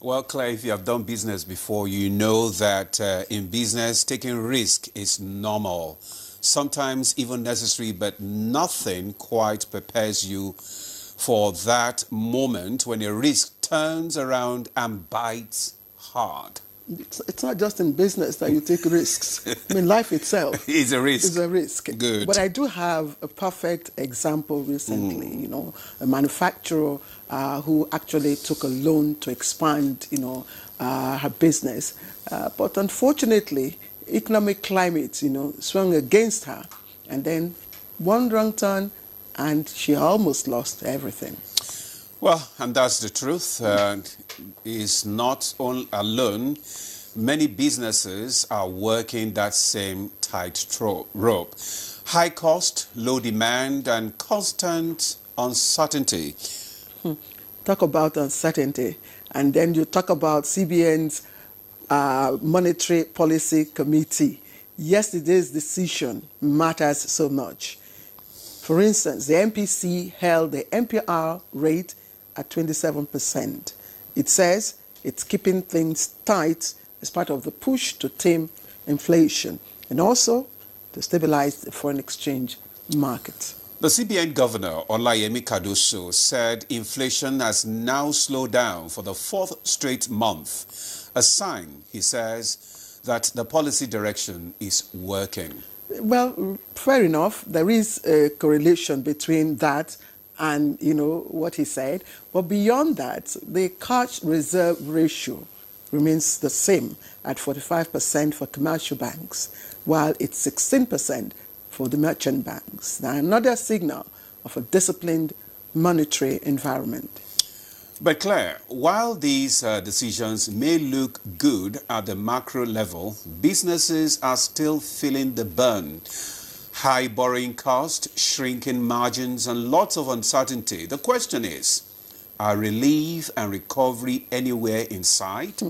Well, Claire, if you have done business before, you know that in business, taking risk is normal, sometimes even necessary, but nothing quite prepares you for that moment when a risk turns around and bites hard. It's not just in business that you take risks. I mean, life itself is a risk. Is a risk. Good. But I do have a perfect example recently, you know, a manufacturer who actually took a loan to expand, her business. But unfortunately, economic climate, swung against her. And then one wrong turn and she almost lost everything. Well, and that's the truth. Is not alone. Many businesses are working that same tightrope. High cost, low demand, and constant uncertainty. Talk about uncertainty. And then you talk about CBN's Monetary Policy Committee. Yesterday's decision matters so much. For instance, the MPC held the MPR rate at 27%. It says it's keeping things tight as part of the push to tame inflation and also to stabilize the foreign exchange market. The CBN governor, Olayemi Cardoso, said inflation has now slowed down for the fourth straight month. A sign, he says, that the policy direction is working. Well, fair enough. There is a correlation between that and, what he said. But beyond that, the cash reserve ratio remains the same at 45% for commercial banks, while it's 16% for the merchant banks. Now, another signal of a disciplined monetary environment. But Claire, while these decisions may look good at the macro level, businesses are still feeling the burn. High borrowing costs, shrinking margins, and lots of uncertainty. The question is, are relief and recovery anywhere in sight?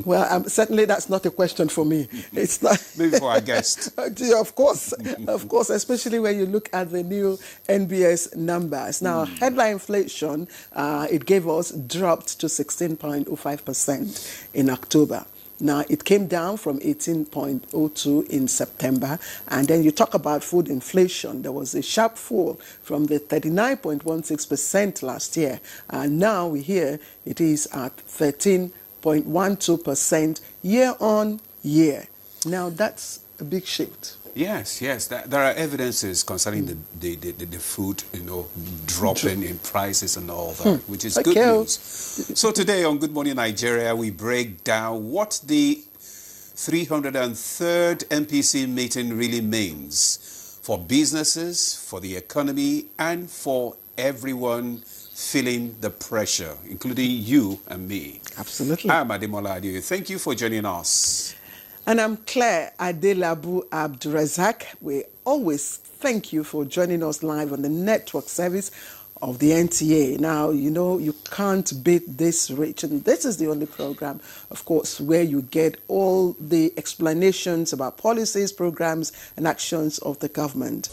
Well, certainly that's not a question for me. It's not. Maybe for our guest. Of course, especially when you look at the new NBS numbers. Now, headline inflation, it gave us dropped to 16.05% in October. Now, it came down from 18.02 in September. And then you talk about food inflation. There was a sharp fall from the 39.16% last year. And now we hear it is at 13.12% year on year. Now, that's a big shift. Yes. There are evidences concerning the food, dropping in prices and all that, which is good news. So today on Good Morning Nigeria, we break down what the 303rd MPC meeting really means for businesses, for the economy, and for everyone feeling the pressure, including you and me. Absolutely. I'm Ademola Adeoye. Thank you for joining us. And I'm Claire Adelabu Abdurazak. We always thank you for joining us live on the network service of the NTA. Now, you can't beat this rich. And this is the only program, of course, where you get all the explanations about policies, programs, and actions of the government.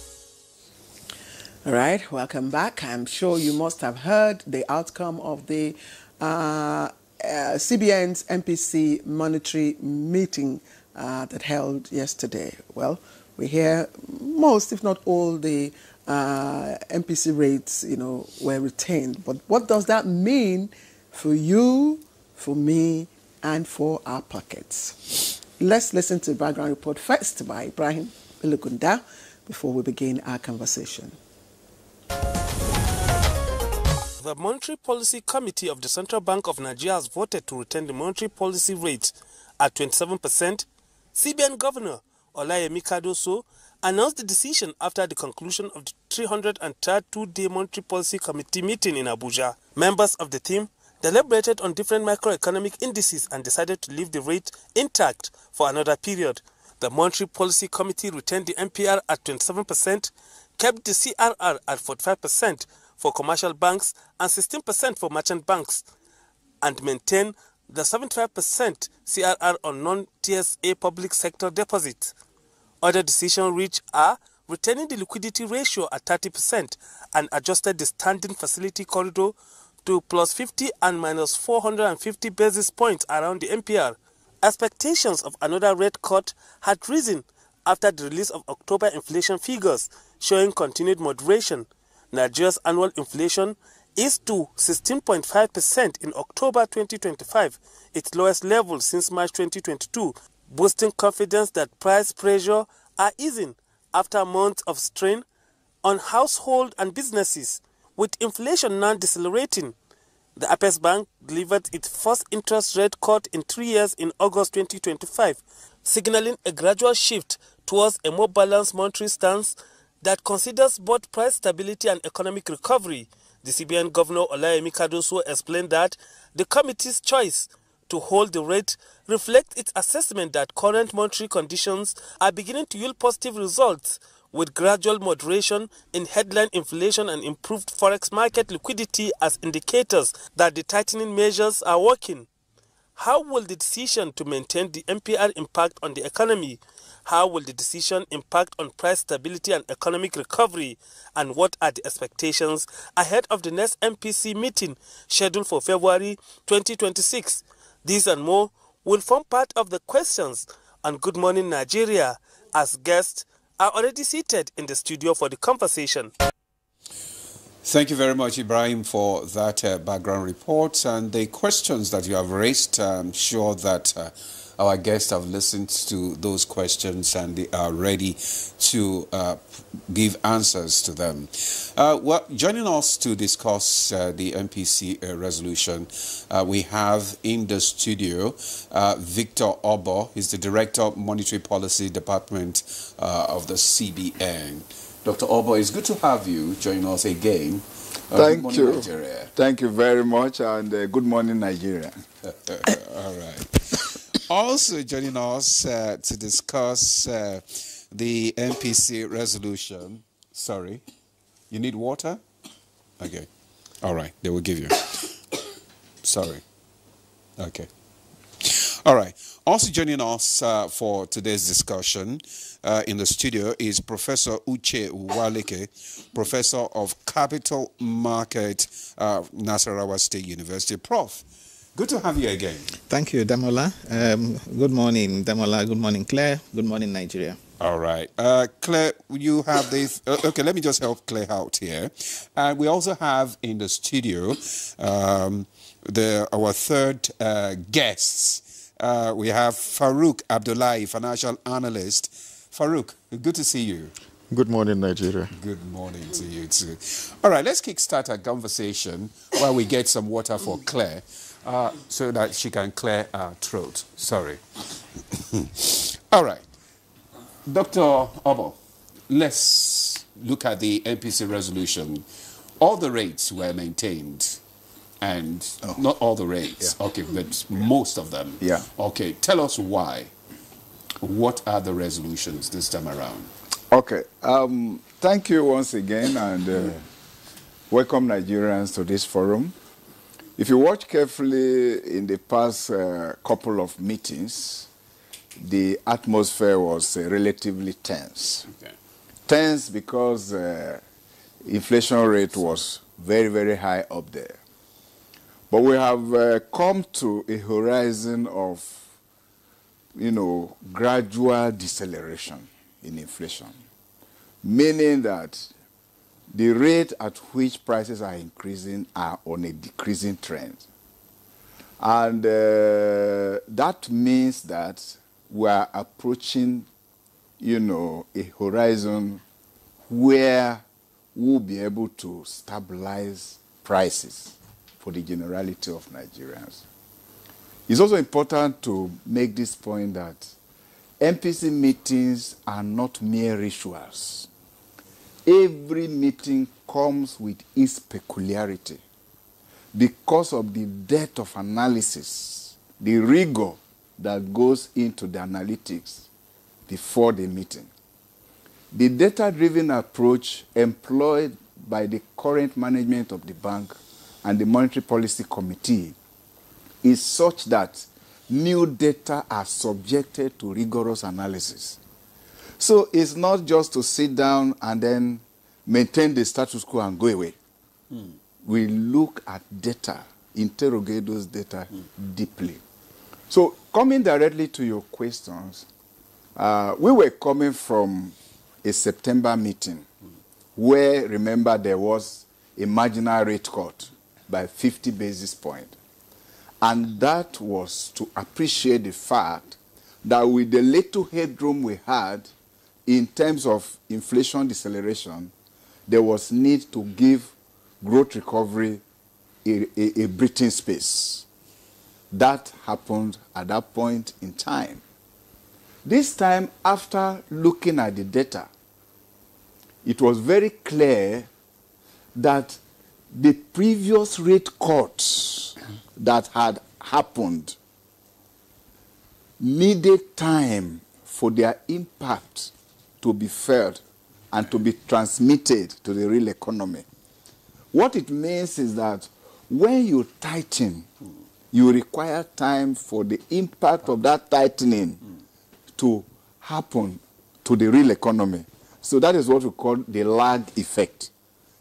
All right, welcome back. I'm sure you must have heard the outcome of the CBN's MPC monetary meeting that held yesterday. Well, we hear most, if not all, the MPC rates, were retained. But what does that mean for you, for me, and for our pockets? Let's listen to the background report first by Ibrahim Ilugunda before we begin our conversation. The Monetary Policy Committee of the Central Bank of Nigeria has voted to retain the monetary policy rate at 27%. CBN Governor Olayemi Cardoso announced the decision after the conclusion of the 303rd two-day Monetary Policy Committee meeting in Abuja. Members of the team deliberated on different macroeconomic indices and decided to leave the rate intact for another period. The Monetary Policy Committee retained the MPR at 27%, kept the CRR at 45% for commercial banks and 16% for merchant banks, and maintained the 75% CRR on non-TSA public sector deposits. Other decisions reached are retaining the liquidity ratio at 30% and adjusted the standing facility corridor to plus 50 and minus 450 basis points around the MPR. Expectations of another rate cut had risen after the release of October inflation figures showing continued moderation. Nigeria's annual inflation is to 16.5% in October 2025, its lowest level since March 2022, boosting confidence that price pressure are easing after months of strain on household and businesses. With inflation now decelerating, the Apex Bank delivered its first interest rate cut in 3 years in August 2025, signaling a gradual shift towards a more balanced monetary stance that considers both price stability and economic recovery. The CBN Governor Olayemi Cardoso explained that the committee's choice to hold the rate reflects its assessment that current monetary conditions are beginning to yield positive results, with gradual moderation in headline inflation and improved forex market liquidity as indicators that the tightening measures are working. How will the decision to maintain the MPR impact on the economy? How will the decision impact on price stability and economic recovery? And what are the expectations ahead of the next MPC meeting scheduled for February 2026? These and more will form part of the questions on Good Morning Nigeria, as guests are already seated in the studio for the conversation. Thank you very much, Ibrahim, for that background report and the questions that you have raised. I'm sure that our guests have listened to those questions and they are ready to give answers to them. Well, joining us to discuss the MPC resolution, we have in the studio Victor Obo. He's the Director of Monetary Policy Department of the CBN. Dr. Obo, it's good to have you join us again. Thank you. Nigeria. Thank you very much, and good morning, Nigeria. All right. Also joining us to discuss the MPC resolution. Sorry, you need water? Okay. All right, they will give you. Sorry. Okay. All right. Also joining us for today's discussion in the studio is Professor Uche Uwaleke, Professor of Capital Market, Nasarawa State University. Prof, good to have you again. Thank you, Damola. Good morning, Damola. Good morning, Claire. Good morning, Nigeria. All right. Claire, you have this. Okay, let me just help Claire out here. We also have in the studio our third guests. We have Farouk Abdullahi, financial analyst. Farouk, good to see you. Good morning, Nigeria. Good morning to you too. All right, let's kickstart our conversation while we get some water for Claire so that she can clear her throat. Sorry. All right. Dr. Obo, let's look at the MPC resolution. All the rates were maintained. And not all the rates, yeah. Okay, but most of them. Yeah. Okay, tell us why. What are the resolutions this time around? Okay, thank you once again, and welcome Nigerians to this forum. If you watch carefully in the past couple of meetings, the atmosphere was relatively tense. Okay. Tense because inflation rate was very, very high up there. But we have come to a horizon of, gradual deceleration in inflation, meaning that the rate at which prices are increasing are on a decreasing trend. And that means that we are approaching, a horizon where we'll be able to stabilize prices for the generality of Nigerians. It's also important to make this point that MPC meetings are not mere rituals. Every meeting comes with its peculiarity because of the depth of analysis, the rigor that goes into the analytics before the meeting. The data-driven approach employed by the current management of the bank and the Monetary Policy Committee is such that new data are subjected to rigorous analysis. So it's not just to sit down and then maintain the status quo and go away. we look at data, interrogate those data deeply. So coming directly to your questions, we were coming from a September meeting where, remember, there was a marginal rate cut by 50 basis points. And that was to appreciate the fact that with the little headroom we had in terms of inflation deceleration, there was need to give growth recovery a breathing space. That happened at that point in time. This time, after looking at the data, it was very clear that the previous rate cuts that had happened needed time for their impact to be felt and to be transmitted to the real economy. What it means is that when you tighten, you require time for the impact of that tightening to happen to the real economy. So that is what we call the lag effect.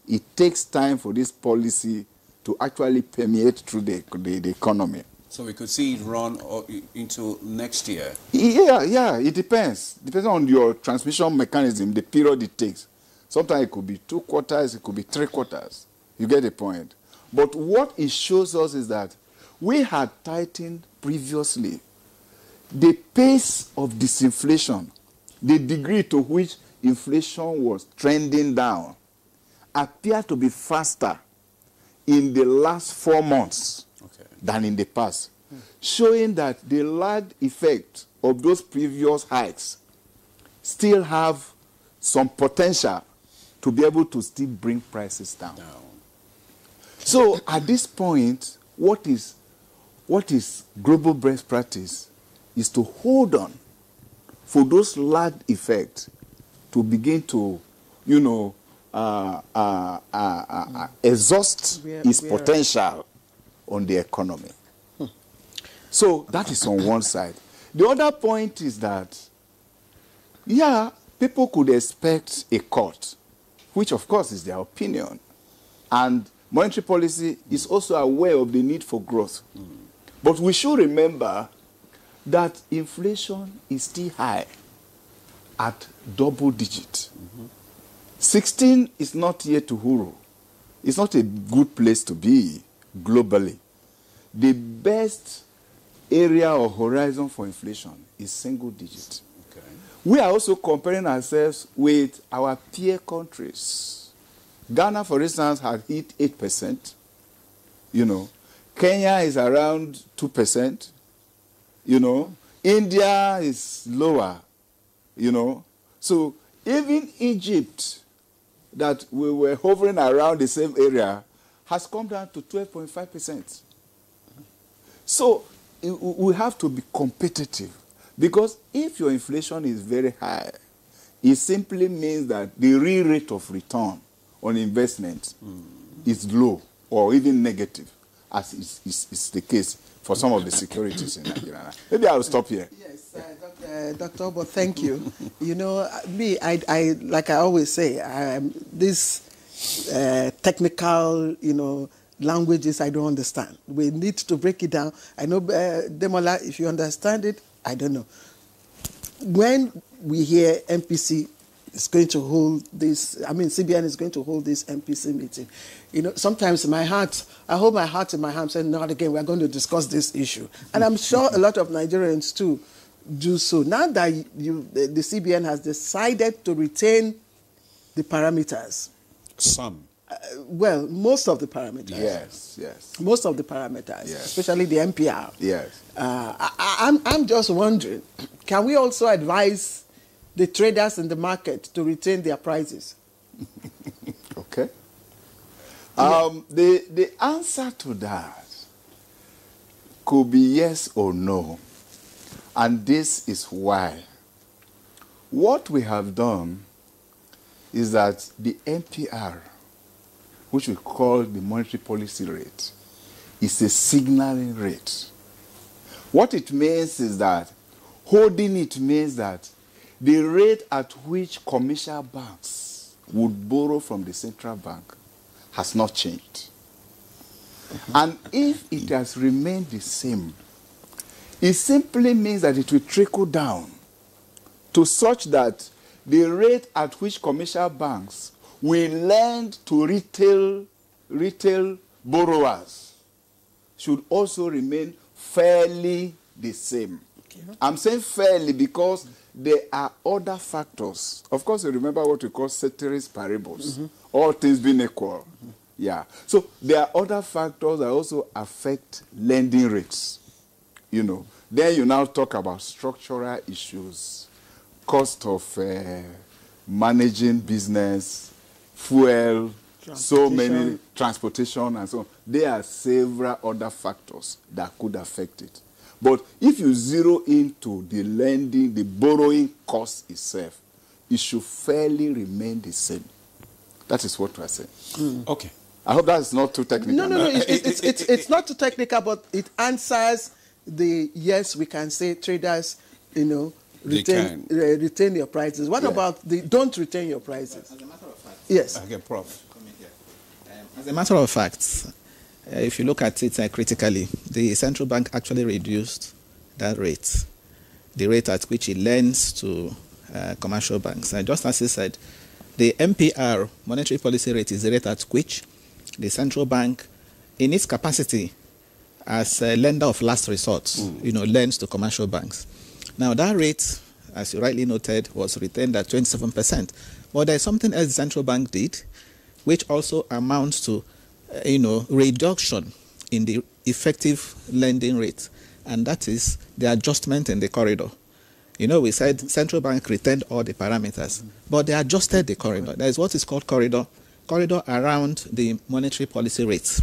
It takes time for this policy to actually permeate through the economy. So we could see it run into next year? Yeah, it depends. Depends on your transmission mechanism, the period it takes. Sometimes it could be 2 quarters, it could be 3 quarters. You get the point. But what it shows us is that we had tightened previously. The pace of disinflation, the degree to which inflation was trending down, appeared to be faster in the last 4 months than in the past, showing that the lagged effect of those previous hikes still have some potential to be able to still bring prices down. So at this point, what is global best practice is to hold on for those lagged effects to begin to, exhaust its potential on the economy. So that is on one side. The other point is that, yeah, people could expect a cut, which of course is their opinion. And monetary policy is also aware of the need for growth. But we should remember that inflation is still high at double digit. 16 is not yet to huru. It's not a good place to be globally. The best area or horizon for inflation is single digit. We are also comparing ourselves with our peer countries. Ghana, for instance, had hit 8%. Kenya is around 2%. India is lower. So even Egypt, that we were hovering around the same area, has come down to 12.5%. So we have to be competitive, because if your inflation is very high, it simply means that the real rate of return on investment is low or even negative, as is the case for some of the securities in Nigeria. Maybe I'll stop here. Yes, Dr. Obo, thank you. I like I always say, this technical, languages I don't understand. We need to break it down. I know, Demola, if you understand it, I don't know. When we hear MPC is going to hold this, CBN is going to hold this MPC meeting, sometimes I hold my heart in my hand saying, not again, we're going to discuss this issue. And I'm sure a lot of Nigerians too do so. Now that the CBN has decided to retain the parameters. Some. Well, most of the parameters. Yes. Most of the parameters, especially the MPR. Yes. I'm just wondering, can we also advise the traders in the market to retain their prices? Okay. The answer to that could be yes or no. And this is why. What we have done is that the MPR, which we call the monetary policy rate, is a signaling rate. What it means is that holding it means that the rate at which commercial banks would borrow from the central bank has not changed. And if it has remained the same, it simply means that it will trickle down to such that the rate at which commercial banks will lend to retail borrowers should also remain fairly the same. Okay. I'm saying fairly because there are other factors. Of course, you remember what we call ceteris paribus, all things being equal. Yeah. So there are other factors that also affect lending rates. You know, then you now talk about structural issues, cost of managing business, fuel, so many transportation and so on. There are several other factors that could affect it. But if you zero into the lending, the borrowing cost itself, it should fairly remain the same. That is what we are saying. Okay. I hope that is not too technical. No. It's not too technical, but it answers the yes, we can say traders, you know, retain your prices. What about the don't retain your prices? As a matter of fact. Yes. Okay, Prof. As a matter of fact, if you look at it critically, the central bank actually reduced that rate, the rate at which it lends to commercial banks. And just as he said, the MPR, monetary policy rate, is the rate at which the central bank, in its capacity as a lender of last resort, lends to commercial banks. Now, that rate, as you rightly noted, was retained at 27%. But there's something else the central bank did, which also amounts to, reduction in the effective lending rate, and that is the adjustment in the corridor. We said central bank retained all the parameters, but they adjusted the corridor. There is what is called corridor around the monetary policy rates.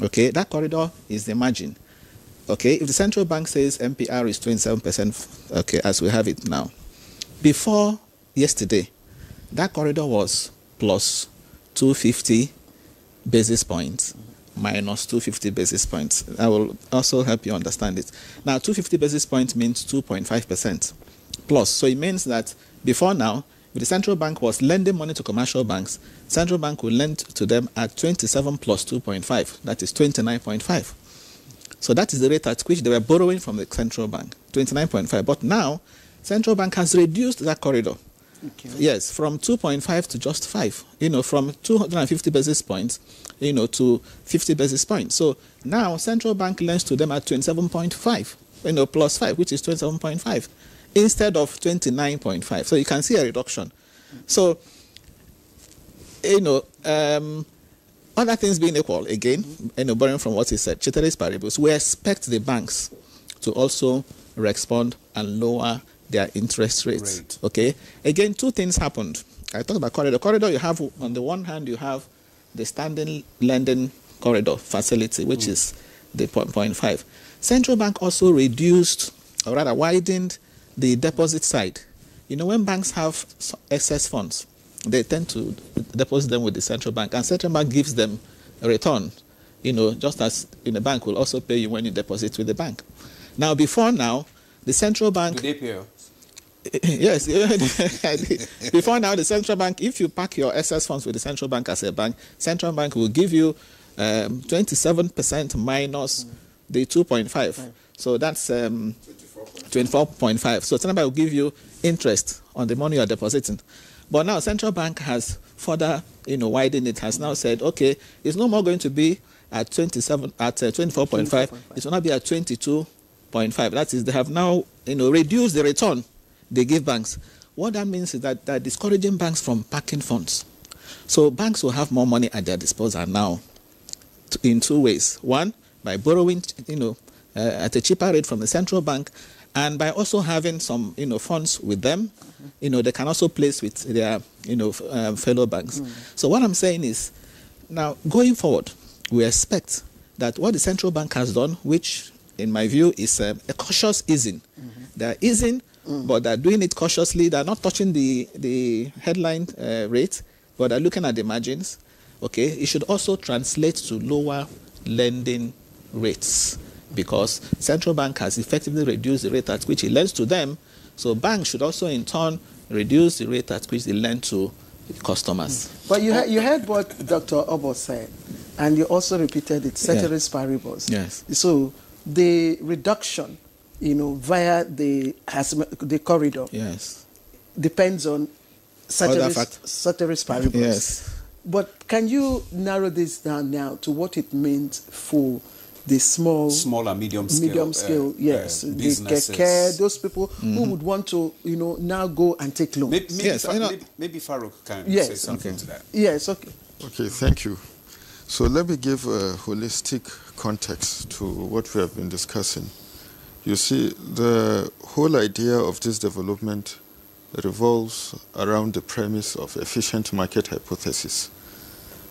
Okay, that corridor is the margin. Okay, if the central bank says MPR is 27%, okay, as we have it now, before yesterday, that corridor was plus 250 basis points, minus 250 basis points. I will also help you understand it. Now, 250 basis points means 2.5% plus. So it means that before now, if the central bank was lending money to commercial banks, central bank will lend to them at 27 plus 2.5. That is 29.5. So that is the rate at which they were borrowing from the central bank, 29.5. But now, central bank has reduced that corridor. Okay. Yes, from 2.5 to just 5, from 250 basis points, to 50 basis points. So now central bank lends to them at 27.5, plus 5, which is 27.5, instead of 29.5. So you can see a reduction. So, other things being equal, again, borrowing from what he said, ceteris paribus, we expect the banks to also respond and lower their interest rates. Right. Okay. Again, two things happened. I talked about corridor. Corridor, you have, on the one hand, you have the standing lending corridor facility, which is the 0.5. Central bank also reduced, or rather widened, the deposit side. When banks have excess funds, they tend to deposit them with the central bank, and central bank gives them a return, just as in a bank will also pay you when you deposit with the bank. Now, before now, the central bank... Do they pay you? Yes. Before now, the central bank, if you pack your excess funds with the central bank as a bank, central bank will give you 27% minus the 2.5. So that's 24.5. So central bank will give you interest on the money you're depositing. But now central bank has further, widened it, has now said, okay, it's no more going to be at 24.5. It will now be at 22.5. That is, they have now, reduced the return they give banks. What that means is that they're discouraging banks from packing funds. So banks will have more money at their disposal now in two ways. One, by borrowing, at a cheaper rate from the central bank, and by also having some, funds with them, they can also place with their, fellow banks. So what I'm saying is, now going forward, we expect that what the central bank has done, which in my view is a cautious easing. They're easing, but they're doing it cautiously. They're not touching the headline rate, but they're looking at the margins. Okay, it should also translate to lower lending rates, because central bank has effectively reduced the rate at which it lends to them. So banks should also in turn reduce the rate at which they lend to customers. But you heard what Dr. Obo said. And you also repeated it, ceteris paribus. Yes. So the reduction, via the corridor, yes, depends on ceteris paribus. Yes. But can you narrow this down now to what it means for the small and medium scale, yes, the keke, those people who would want to, now go and take loans? Maybe Farouk can say something to that. Yes, okay. Okay, thank you. So let me give a holistic context to what we have been discussing. You see, the whole idea of this development revolves around the premise of efficient market hypothesis,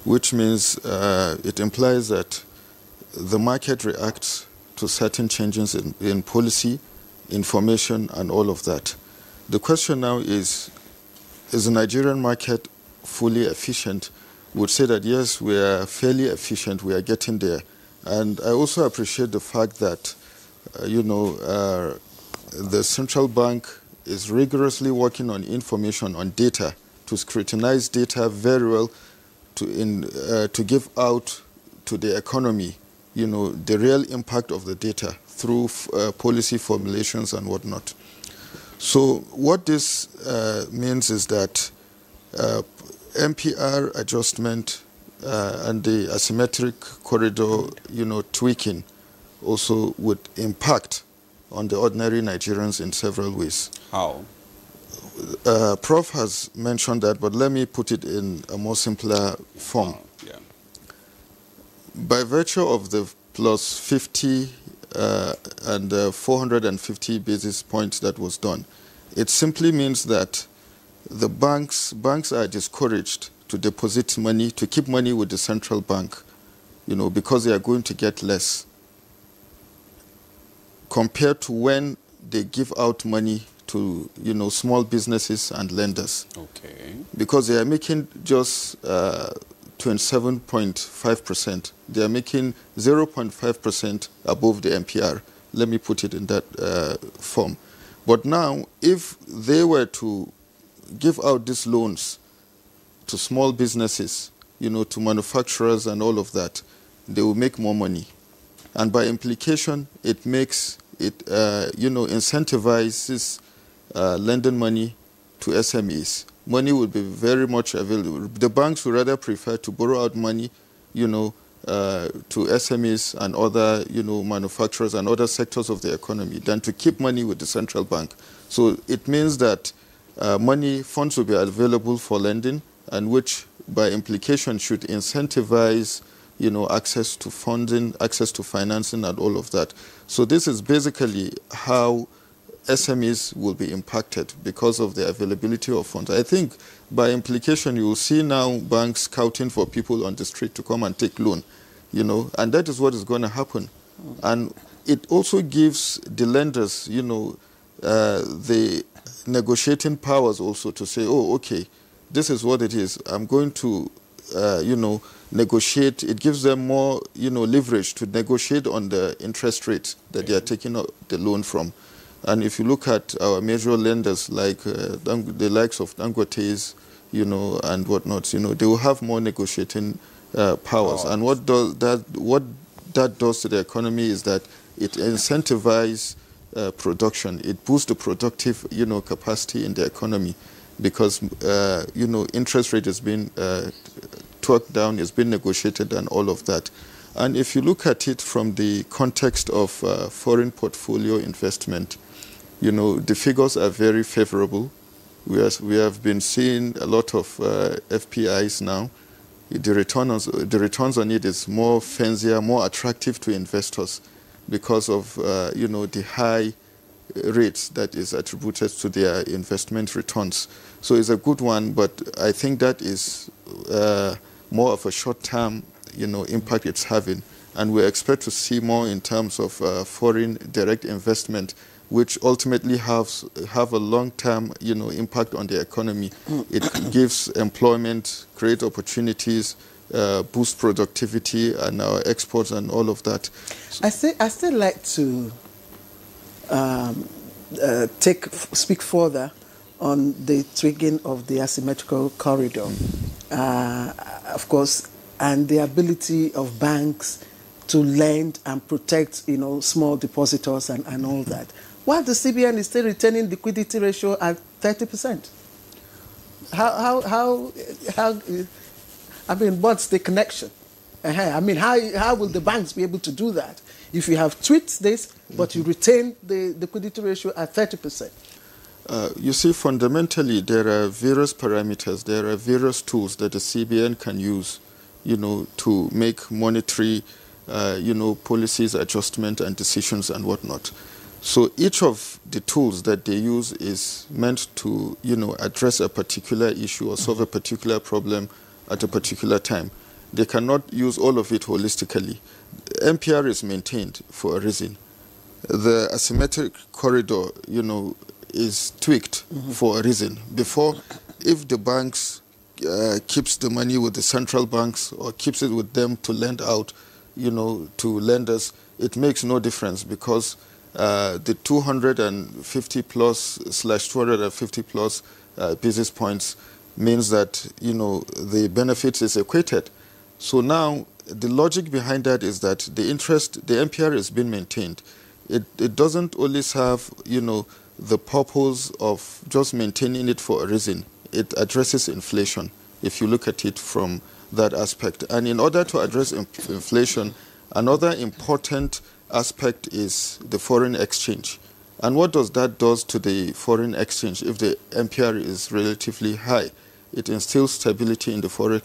which means it implies that the market reacts to certain changes in policy, information, and all of that. The question now is the Nigerian market fully efficient? We would say that yes, we are fairly efficient, we are getting there. And I also appreciate the fact that, the central bank is rigorously working on information, on data, to scrutinize data very well, to give out to the economy, the real impact of the data through policy formulations and whatnot. So what this means is that MPR adjustment and the asymmetric corridor, tweaking also would impact on the ordinary Nigerians in several ways. How? Prof has mentioned that, but let me put it in a more simpler form. Yeah. By virtue of the plus 50 and 450 basis points that was done, it simply means that the banks are discouraged to deposit money, to keep money with the central bank, because they are going to get less compared to when they give out money to, small businesses and lenders. Okay. Because they are making just 27.5%. They are making 0.5% above the MPR. Let me put it in that form. But now, if they were to give out these loans to small businesses, to manufacturers and all of that, they will make more money. And by implication, it makes it, incentivizes lending money to SMEs. Money will be very much available. The banks would rather prefer to borrow out money, to SMEs and other, manufacturers and other sectors of the economy than to keep money with the central bank. So it means that funds will be available for lending, and which by implication should incentivize access to funding, access to financing, and all of that. So this is basically how SMEs will be impacted because of the availability of funds. I think by implication, you will see now banks scouting for people on the street to come and take loan, and that is what is going to happen. And it also gives the lenders, the negotiating powers also to say, oh, okay, this is what it is. I'm going to, negotiate. It gives them more, leverage to negotiate on the interest rate that they are taking the loan from. And if you look at our major lenders like the likes of Dangote's, and whatnot, they will have more negotiating powers. And what that does to the economy is that it incentivizes production. It boosts the productive, capacity in the economy, because interest rate has been talked down, it's been negotiated, and all of that. And if you look at it from the context of foreign portfolio investment, the figures are very favorable. We have been seeing a lot of FPIs now. The returns on it is more fancier, more attractive to investors because of the high rates that is attributed to their investment returns. So it's a good one, but I think that is more of a short-term impact it's having. And we expect to see more in terms of foreign direct investment, which ultimately have a long-term impact on the economy. It gives employment, create opportunities, boost productivity and our exports and all of that. I still like to speak further on the tweaking of the asymmetrical corridor. Of course, and the ability of banks to lend and protect, small depositors and all that, while the CBN is still retaining liquidity ratio at 30%. How I mean, what's the connection? I mean, how will the banks be able to do that if you have tweaked this, but you retain the liquidity ratio at 30%? You see, fundamentally, there are various parameters, there are various tools that the CBN can use, to make monetary, policies, adjustment and decisions and whatnot. So each of the tools that they use is meant to, address a particular issue or solve a particular problem at a particular time. They cannot use all of it holistically. MPR is maintained for a reason. The asymmetric corridor, is tweaked for a reason. Before, if the banks keeps the money with the central banks or keeps it with them to lend out, to lenders, it makes no difference because the 250 plus / 250 plus basis points means that, the benefits is equated. So now the logic behind that is that the MPR is being maintained. It doesn't only serve, the purpose of just maintaining it for a reason. It addresses inflation, if you look at it from that aspect. And in order to address inflation, another important aspect is the foreign exchange. And what does that do to the foreign exchange if the MPR is relatively high? It instills stability in the foreign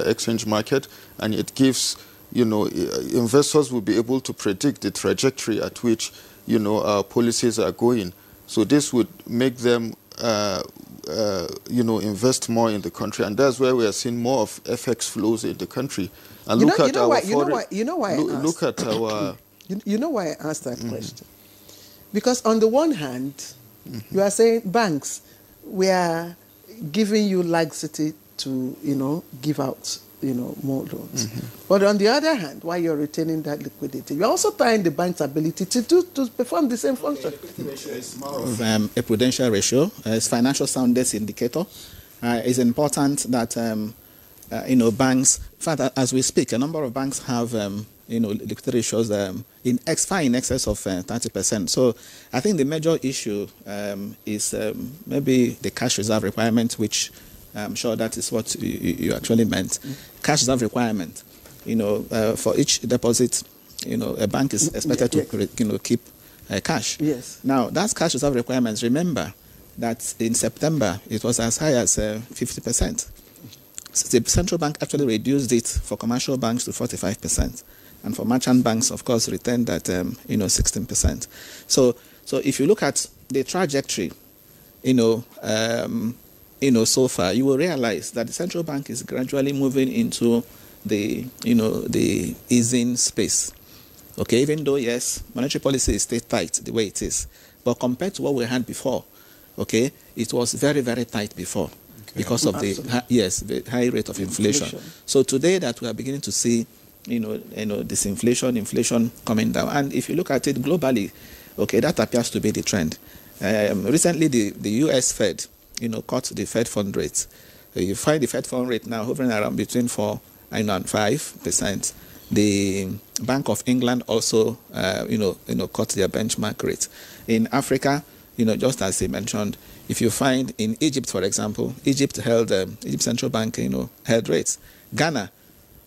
exchange market, and it gives, investors will be able to predict the trajectory at which, our policies are going. So this would make them, invest more in the country, and that's where we are seeing more of FX flows in the country. And look at our foreign. You know why I asked that question? Because on the one hand, you are saying banks, we are giving you laxity to, give out, more loans. But on the other hand, while you're retaining that liquidity, you're also tying the bank's ability to perform the same function. The liquidity ratio is more of a prudential ratio. It's financial soundness indicator. It's important that, banks, in fact, as we speak, a number of banks have, liquidity ratios far in excess of 30%. So I think the major issue is maybe the cash reserve requirement, which I'm sure that is what you actually meant. Cash reserve requirement, for each deposit, a bank is expected to keep cash. Yes. Now, that's cash reserve requirements. Remember that in September, it was as high as 50%. So the central bank actually reduced it for commercial banks to 45%. And for merchant banks, of course, retained at 16%. So if you look at the trajectory, so far, you will realize that the central bank is gradually moving into the easing space. Okay, even though yes, monetary policy is still tight the way it is, but compared to what we had before, okay, it was very, very tight before because of the high rate of inflation. So today that we are beginning to see, this inflation coming down, and if you look at it globally, okay, that appears to be the trend. Recently, the U.S. Fed, cut the Fed fund rate. You find the Fed fund rate now hovering around between 4% and 5%. The Bank of England also, cut their benchmark rate. In Africa, just as they mentioned, if you find in Egypt, for example, Egypt Egypt Central Bank, held rates. Ghana,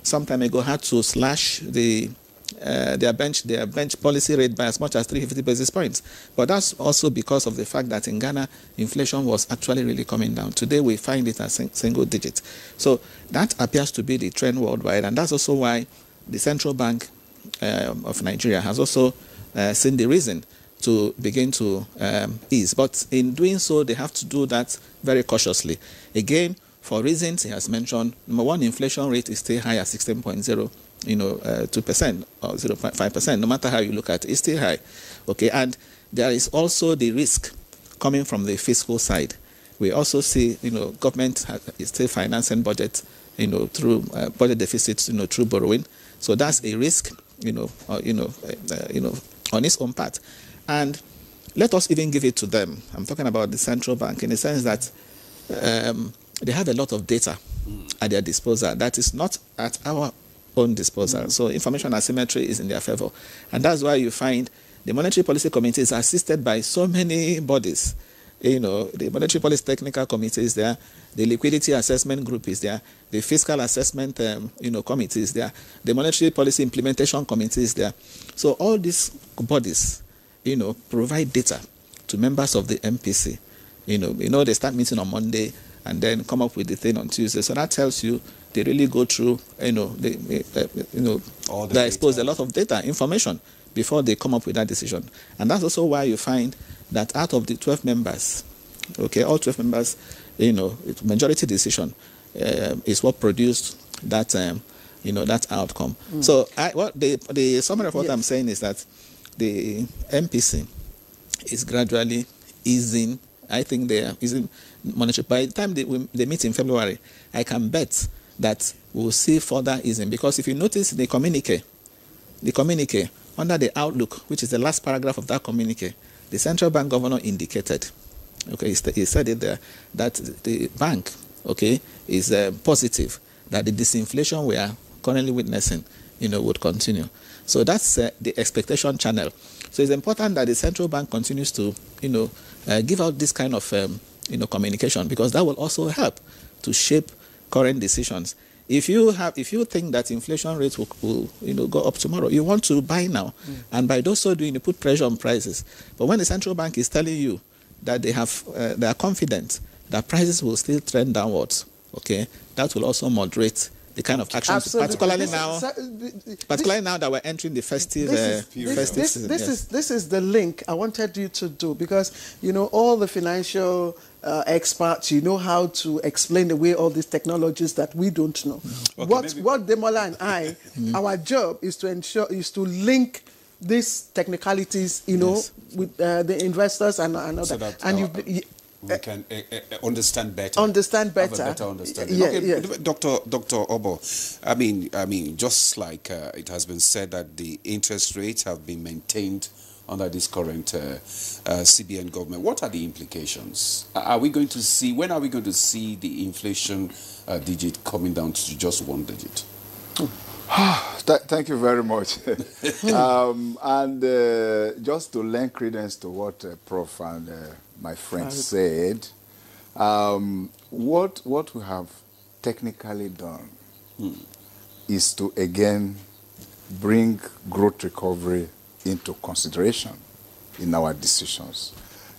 some time ago, had to slash their bench policy rate by as much as 350 basis points. But that's also because of the fact that in Ghana, inflation was actually really coming down. Today, we find it as single digit. So that appears to be the trend worldwide. And that's also why the Central Bank of Nigeria has also seen the reason to begin to ease. But in doing so, they have to do that very cautiously. Again, for reasons he has mentioned, number one, inflation rate is still high at 16.0%. 2% or 0.5%, no matter how you look at it, it's still high. Okay, and there is also the risk coming from the fiscal side. We also see, government is still financing budget, through budget deficits, through borrowing. So that's a risk, on its own part. And let us even give it to them. I'm talking about the central bank in the sense that they have a lot of data at their disposal that is not at our own disposal. So information asymmetry is in their favor. And that's why you find the Monetary Policy Committee is assisted by so many bodies. You know, the Monetary Policy Technical Committee is there, the Liquidity Assessment Group is there, the Fiscal Assessment Committee is there, the Monetary Policy Implementation Committee is there. So all these bodies, provide data to members of the MPC. They start meeting on Monday and then come up with the thing on Tuesday. So that tells you they really go through, they expose a lot of data, information before they come up with that decision. And that's also why you find that out of the 12 members, all 12 members, majority decision is what produced that, that outcome. So the summary of what I'm saying is that the MPC is gradually easing. I think they are easing monetary. By the time they meet in February, I can bet that we'll see further easing. Because if you notice the communique, under the outlook, which is the last paragraph of that communique, the central bank governor indicated, he said it there, that the bank, is positive, that the disinflation we are currently witnessing, would continue. So that's the expectation channel. So it's important that the central bank continues to, give out this kind of, communication, because that will also help to shape current decisions. If you think that inflation rates will go up tomorrow, you want to buy now, and by so doing, you put pressure on prices. But when the central bank is telling you that they are confident that prices will still trend downwards, that will also moderate the kind of actions, particularly now that we're entering the festive season. This is the link I wanted you to do, because all the financial experts, how to explain away all these technologies that we don't know. What Demola and I, our job is to link these technicalities, with the investors and others. So we can understand better. Understand better. Have a better understanding. Dr. Obo, I mean, just like it has been said that the interest rates have been maintained under this current CBN government, what are the implications? When are we going to see the inflation digit coming down to just one digit? Thank you very much. And just to lend credence to what Prof and my friend said, what we have technically done is to again bring growth recovery into consideration in our decisions.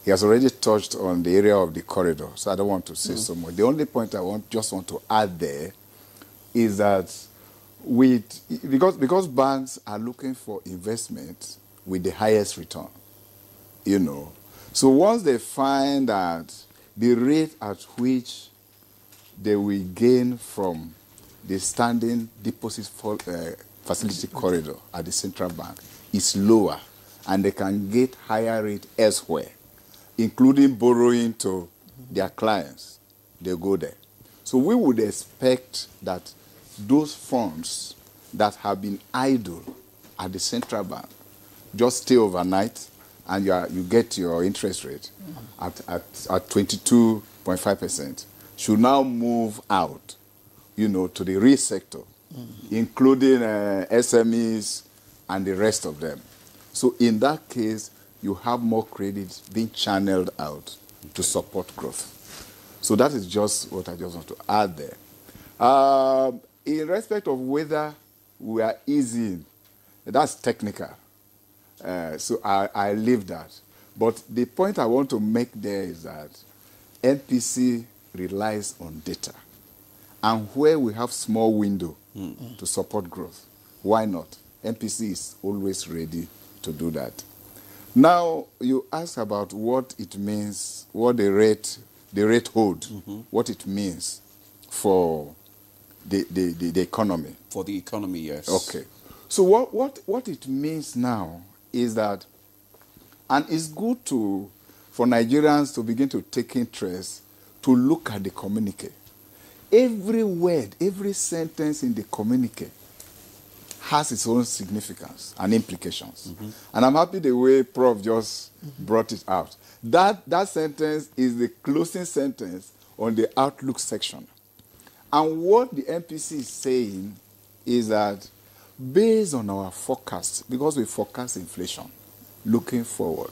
He has already touched on the area of the corridor, so I don't want to say so much. The only point I just want to add there is that because banks are looking for investment with the highest return, So once they find that the rate at which they will gain from the standing deposit facility corridor at the central bank is lower, and they can get higher rate elsewhere, including borrowing to their clients, they go there. So we would expect that those funds that have been idle at the central bank just stay overnight, and you get your interest rate at 22.5%, should now move out, to the real sector, including SMEs and the rest of them. So in that case, you have more credit being channeled out to support growth. So that is just what I just want to add there. In respect of whether we are easing, that's technical. So I leave that. But the point I want to make there is that MPC relies on data. And where we have small window to support growth, why not? MPC is always ready to do that. Now, you ask about what it means, what the rate hold, what it means for the economy. For the economy, yes. Okay. So what it means now is that, and it's good for Nigerians to begin to take interest, to look at the communique. Every word, every sentence in the communique has its own significance and implications. And I'm happy the way Prof just brought it out. That sentence is the closing sentence on the outlook section. And what the MPC is saying is that based on our forecast, because we forecast inflation, looking forward,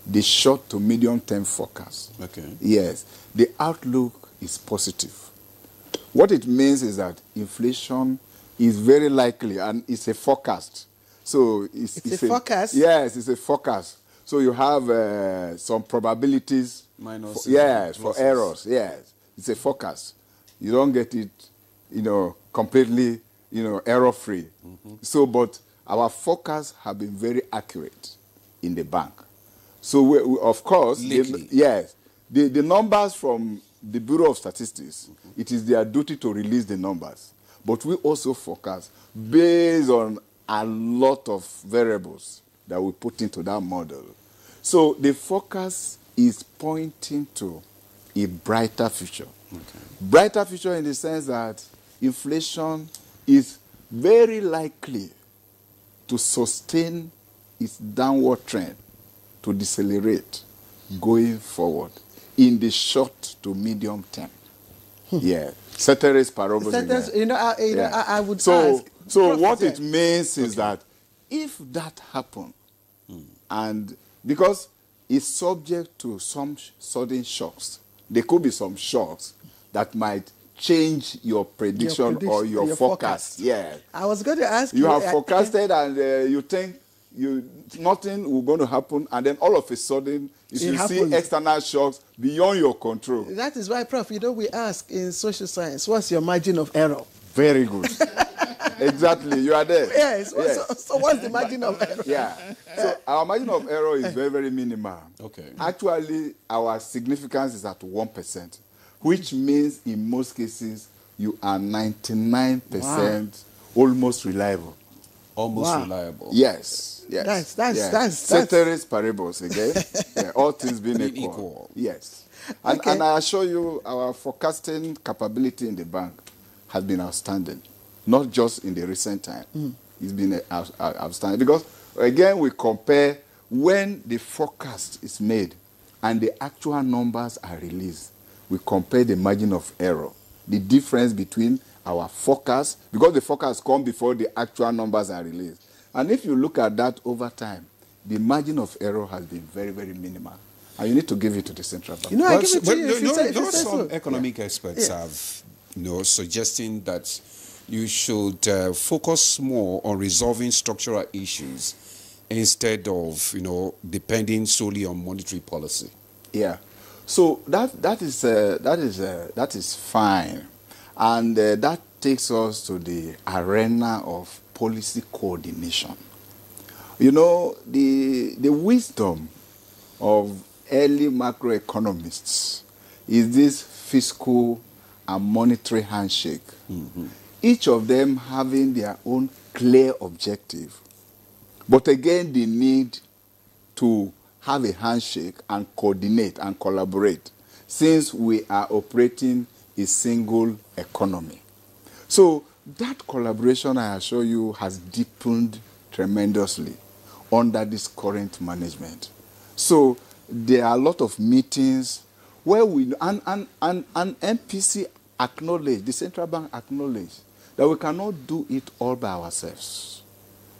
the short to medium term forecast, Okay. yes, the outlook is positive. What it means is that inflation is very likely, and it's a forecast. So it's a forecast? Yes, it's a forecast. So you have some probabilities. Minus. For errors. Yes, it's a forecast. You don't get it, completely, error-free. So, but our forecasts have been very accurate in the bank. So, we of course, the numbers from the Bureau of Statistics, it is their duty to release the numbers. But we also forecast based on a lot of variables that we put into that model. So the forecast is pointing to a brighter future. Okay. Brighter future in the sense that inflation is very likely to sustain its downward trend, to decelerate going forward in the short to medium term. Yeah. Ceteris paribus. I would so, ask. So what it means is that if that happens, and because it's subject to some sudden shocks, there could be some shocks that might change your prediction or your forecast. Yeah. I was going to ask you. You have forecasted and you think nothing will going to happen, and then all of a sudden you see external shocks beyond your control. That is why, Prof, we ask in social science, what's your margin of error? Very good. Exactly, you are there. Yes. So what's the margin of error? Yeah. So our margin of error is very, very minimal. Okay. Actually, our significance is at 1%, which means in most cases you are 99% almost reliable. Almost reliable. Yes. That's Ceteris paribus again. Yeah, all things being equal. Yes. And I assure you, our forecasting capability in the bank has been outstanding. Not just in the recent time. It's been outstanding. Because, again, we compare when the forecast is made and the actual numbers are released. We compare the margin of error, the difference between our forecast, because the forecast comes before the actual numbers are released. And if you look at that over time, the margin of error has been very, very minimal. And you need to give it to the central bank. I give it to you. Some economic experts have, suggesting that you should focus more on resolving structural issues instead of, depending solely on monetary policy. Yeah. So that is fine, and that takes us to the arena of policy coordination. The wisdom of early macroeconomists is this fiscal and monetary handshake. Each of them having their own clear objective, but again the need to have a handshake and coordinate and collaborate, since we are operating a single economy. So that collaboration, I assure you, has deepened tremendously under this current management. So there are a lot of meetings where and MPC acknowledge, the central bank acknowledge that we cannot do it all by ourselves.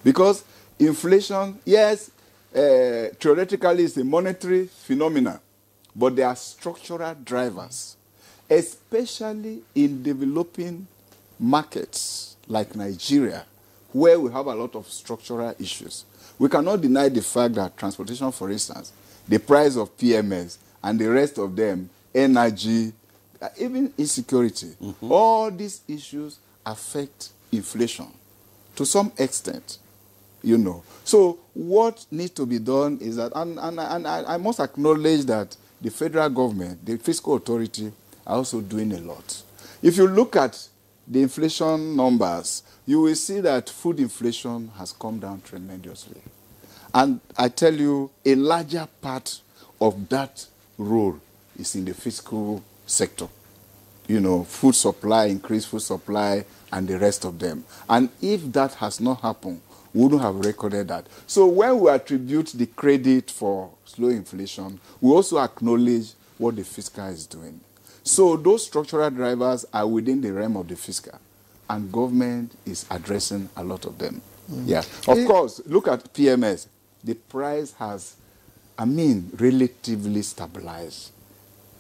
Because inflation, yes, theoretically it's a monetary phenomenon, but there are structural drivers, especially in developing markets like Nigeria, where we have a lot of structural issues. We cannot deny the fact that transportation, for instance, the price of PMS and the rest of them, energy, even insecurity, all these issues affect inflation to some extent, So what needs to be done is that, and I must acknowledge that the federal government, the fiscal authority, are also doing a lot. If you look at the inflation numbers, you will see that food inflation has come down tremendously. And I tell you, a larger part of that role is in the fiscal sector. Food supply, increased food supply, and the rest of them. And if that has not happened, we wouldn't have recorded that. So when we attribute the credit for slow inflation, we also acknowledge what the fiscal is doing. So those structural drivers are within the realm of the fiscal, and government is addressing a lot of them. Yeah. Of course, look at PMS. The price has, relatively stabilized.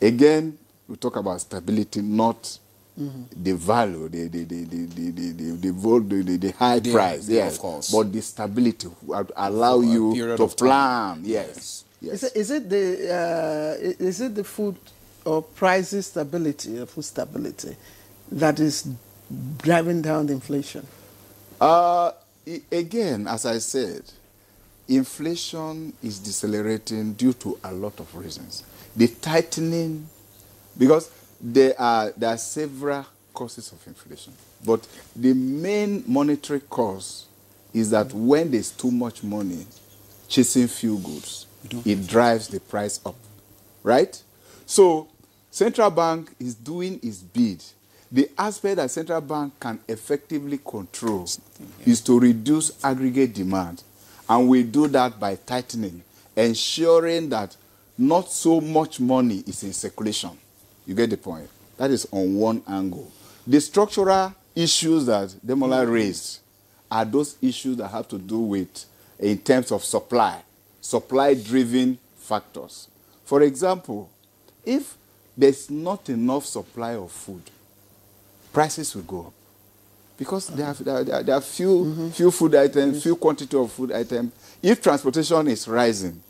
Again, we talk about stability, not the value, the high price, yes, of course. but the stability allow you to plan, yes. Is it the food or prices stability, food stability, that is driving down the inflation? Again, as I said, inflation is decelerating due to a lot of reasons. The tightening, because there are several causes of inflation, but the main monetary cause is that when there's too much money chasing few goods, it drives the price up, right? So central bank is doing its bid. The aspect that central bank can effectively control is to reduce aggregate demand, and we do that by tightening, ensuring that not so much money is in circulation. You get the point? That is on one angle. The structural issues that Demola raised are those issues that have to do with, in terms of supply-driven factors. For example, if there's not enough supply of food, prices will go up. Because there are few food items, few quantity of food items. If transportation is rising,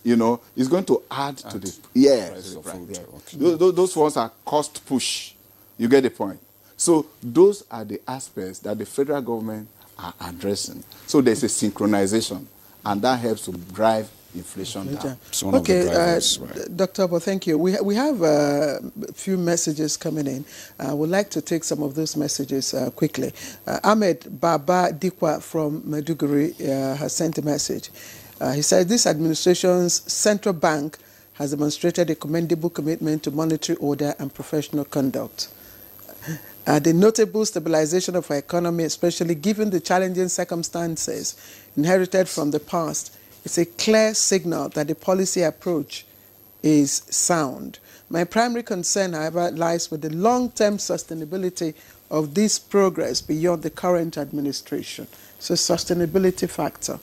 it's going to add to the price of food. Yeah. Those ones are cost push. You get the point? So those are the aspects that the federal government are addressing. So there's a synchronization, and that helps to drive inflation down. Okay, Dr. Abo, thank you. We have a few messages coming in. We'd like to take some of those messages quickly. Ahmed Baba Dikwa from Maiduguri has sent a message. He said, this administration's central bank has demonstrated a commendable commitment to monetary order and professional conduct. The notable stabilization of our economy, especially given the challenging circumstances inherited from the past, is a clear signal that the policy approach is sound. My primary concern, however, lies with the long-term sustainability of this progress beyond the current administration. So, sustainability factor.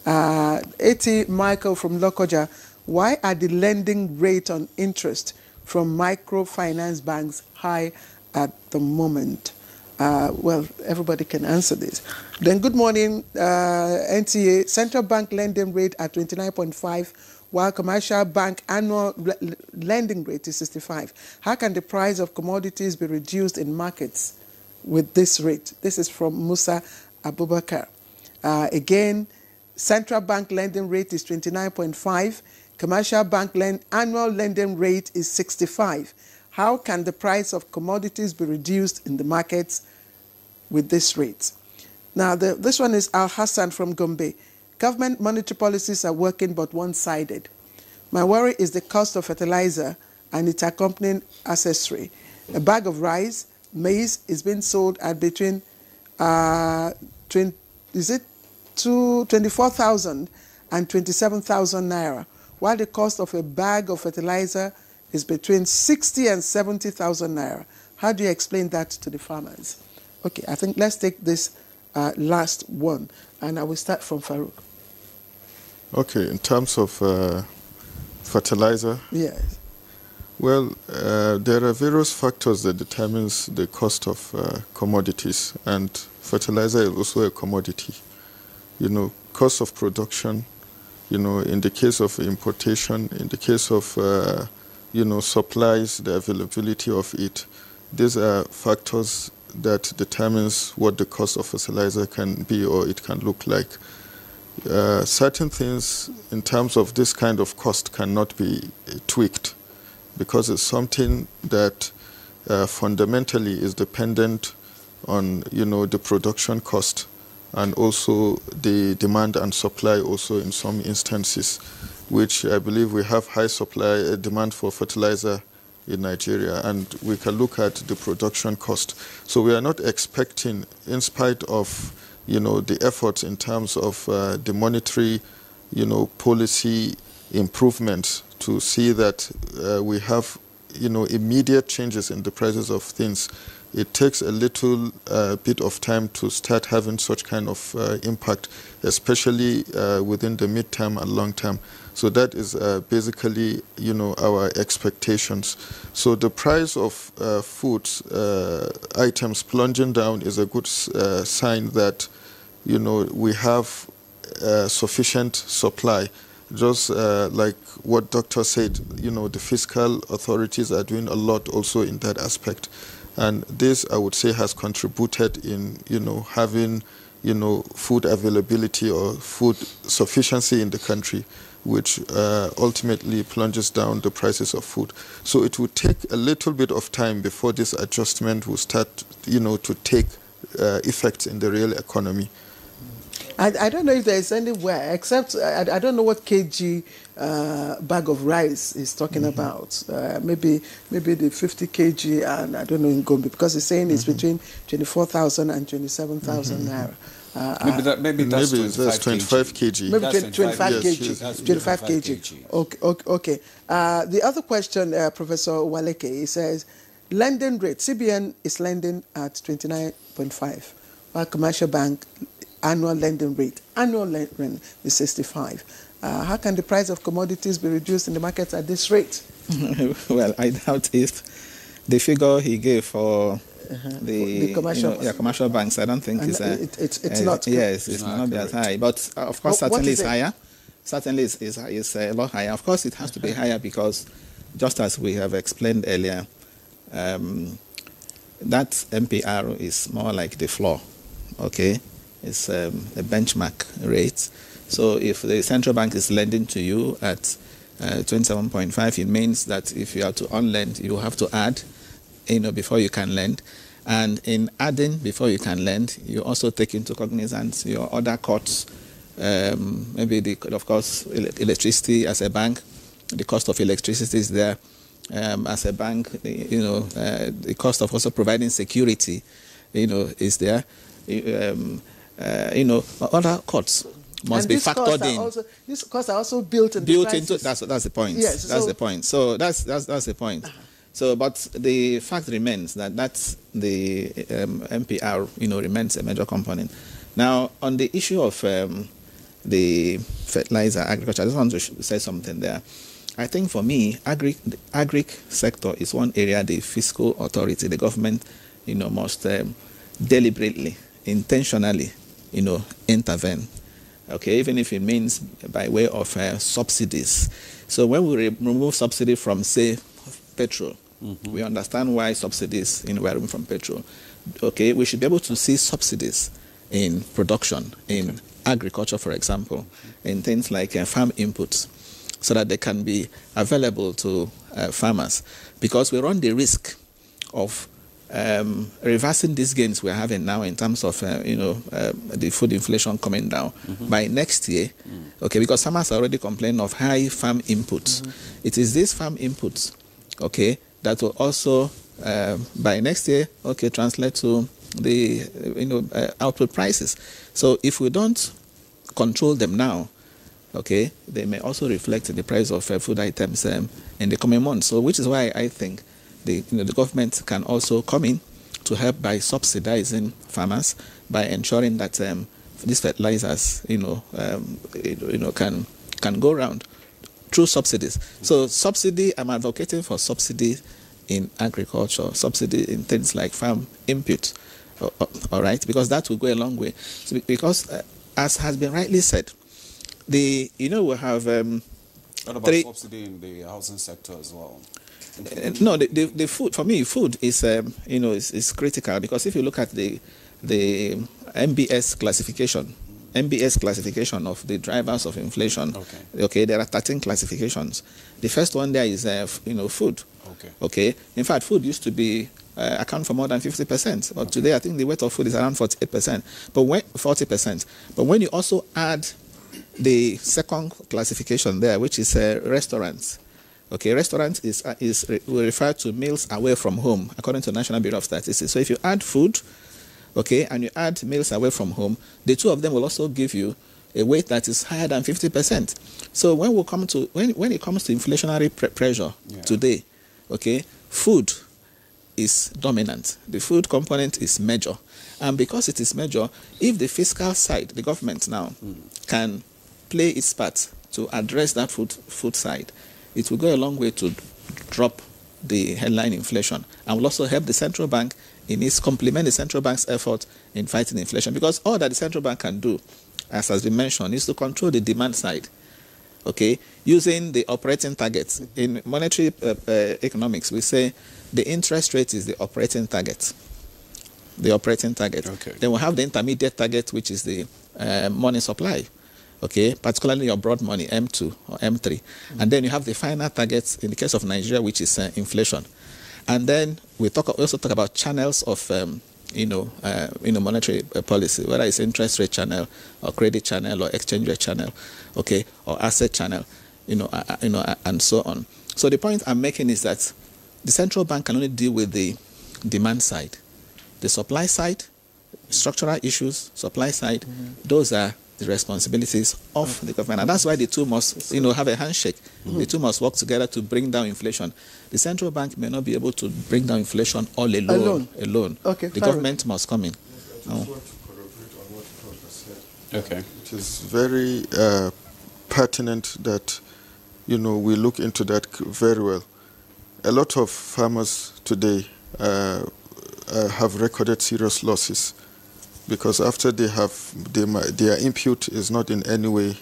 A.T. Michael from Lokoja, why are the lending rate on interest from microfinance banks high at the moment? Well, everybody can answer this. Then good morning, NTA. Central bank lending rate at 29.5, while commercial bank annual lending rate is 65. How can the price of commodities be reduced in markets with this rate? This is from Musa Abubakar. Again, central bank lending rate is 29.5. Commercial bank annual lending rate is 65. How can the price of commodities be reduced in the markets with this rate? Now, this one is Al Hassan from Gombe. Government monetary policies are working but one-sided. My worry is the cost of fertilizer and its accompanying accessory. A bag of rice, maize, is being sold at between 24,000 and 27,000 naira, while the cost of a bag of fertilizer is between 60 and 70,000 naira. How do you explain that to the farmers? Okay, I think let's take this last one, and I will start from Farouk. Okay, in terms of fertilizer? Yes. Well, there are various factors that determines the cost of commodities, and fertilizer is also a commodity. Cost of production, in the case of importation, in the case of supplies, the availability of it. These are factors that determines what the cost of fertilizer can be or it can look like. Certain things in terms of this kind of cost cannot be tweaked because it's something that fundamentally is dependent on, the production cost and also the demand and supply also in some instances, which I believe we have high supply demand for fertilizer in Nigeria, and we can look at the production cost. So we are not expecting, in spite of the efforts in terms of the monetary policy improvements, to see that we have immediate changes in the prices of things, it takes a little bit of time to start having such kind of impact, especially within the mid-term and long-term. So that is basically, our expectations. So the price of food items plunging down is a good sign that, we have sufficient supply. Just like what Doctor said, the fiscal authorities are doing a lot also in that aspect. And this, I would say, has contributed in, having, food availability or food sufficiency in the country, which ultimately plunges down the prices of food. So it will take a little bit of time before this adjustment will start, to take effect in the real economy. I don't know if there is anywhere, except I don't know what kg bag of rice is talking about. Maybe the 50 kg, and I don't know in Gombe, because it's saying it's between 24,000 and 27,000 naira. Maybe that's 25 kg. Maybe 25 kg. Yes, 25 kg. Okay. The other question, Professor Waleke, he says, lending rate. CBN is lending at 29.5, while commercial bank annual lending rate is 65. How can the price of commodities be reduced in the market at this rate? Well, I doubt if the figure he gave for the commercial banks, I don't think it's not. Yes, it's not be as high. But of course, certainly it's higher. Certainly is a lot higher. Of course, it has to be higher because, just as we have explained earlier, that MPR is more like the floor. Okay. It's a benchmark rate. So if the central bank is lending to you at 27.5, it means that if you are to unlend, you have to add, before you can lend. And in adding before you can lend, you also take into cognizance your other costs, maybe of course, electricity as a bank. The cost of electricity is there. As a bank, the cost of also providing security, is there. Other costs must be factored in. These costs are also built into that's the point. Yes, that's the point. So that's the point. So, but the fact remains that that's the MPR, remains a major component. Now, on the issue of the fertilizer agriculture, I just want to say something there. I think for me, the agri sector is one area the fiscal authority, the government, must deliberately, intentionally, intervene. Okay, even if it means by way of subsidies. So when we remove subsidy from, say, petrol, we understand why subsidies were removed from petrol. Okay, we should be able to see subsidies in production, in agriculture, for example, in things like farm inputs, so that they can be available to farmers, because we run the risk of reversing these gains we're having now in terms of the food inflation coming down by next year. Okay, because farmers are already complaining of high farm inputs. It is these farm inputs, okay, that will also by next year, okay, translate to the output prices. So if we don't control them now, okay, they may also reflect the price of food items in the coming months. So which is why I think the government can also come in to help by subsidizing farmers, by ensuring that these fertilizers, can go around through subsidies. So subsidy, I'm advocating for subsidy in agriculture, subsidy in things like farm input, all right, because that will go a long way. So because as has been rightly said, we have what about subsidy in the housing sector as well? No, the food, for me, food is is critical, because if you look at the MBS classification of the drivers of inflation, okay, there are 13 classifications. The first one there is food. Okay. In fact, food used to be account for more than 50%, but today I think the weight of food is around 48%. But 40%. But when you also add the second classification there, which is restaurants. Okay, restaurants will refer to meals away from home, according to National Bureau of Statistics. So if you add food, okay, and you add meals away from home, the two of them will also give you a weight that is higher than 50%. So when it comes to inflationary pressure today, okay, food is dominant. The food component is major. And because it is major, if the fiscal side, the government now, can play its part to address that food side, it will go a long way to drop the headline inflation, and will also help the central bank in its complement the central bank's effort in fighting inflation. Because all that the central bank can do, as has been mentioned, is to control the demand side, okay, using the operating targets. In monetary economics, we say the interest rate is the operating target. The operating target. Okay. Then we have the intermediate target, which is the money supply, okay, particularly your broad money, M2 or M3. And then you have the final targets in the case of Nigeria, which is inflation. And then we also talk about channels of monetary policy, whether it's interest rate channel or credit channel or exchange rate channel, okay, or asset channel, and so on. So the point I'm making is that the central bank can only deal with the demand side. The supply side, structural issues, supply side, those are the responsibilities of the government. And that's why the two must, have a handshake. The two must work together to bring down inflation. The central bank may not be able to bring down inflation all alone. Okay, the government must come in. Okay. It is very pertinent that, we look into that very well. A lot of farmers today have recorded serious losses because after their input is not in any way,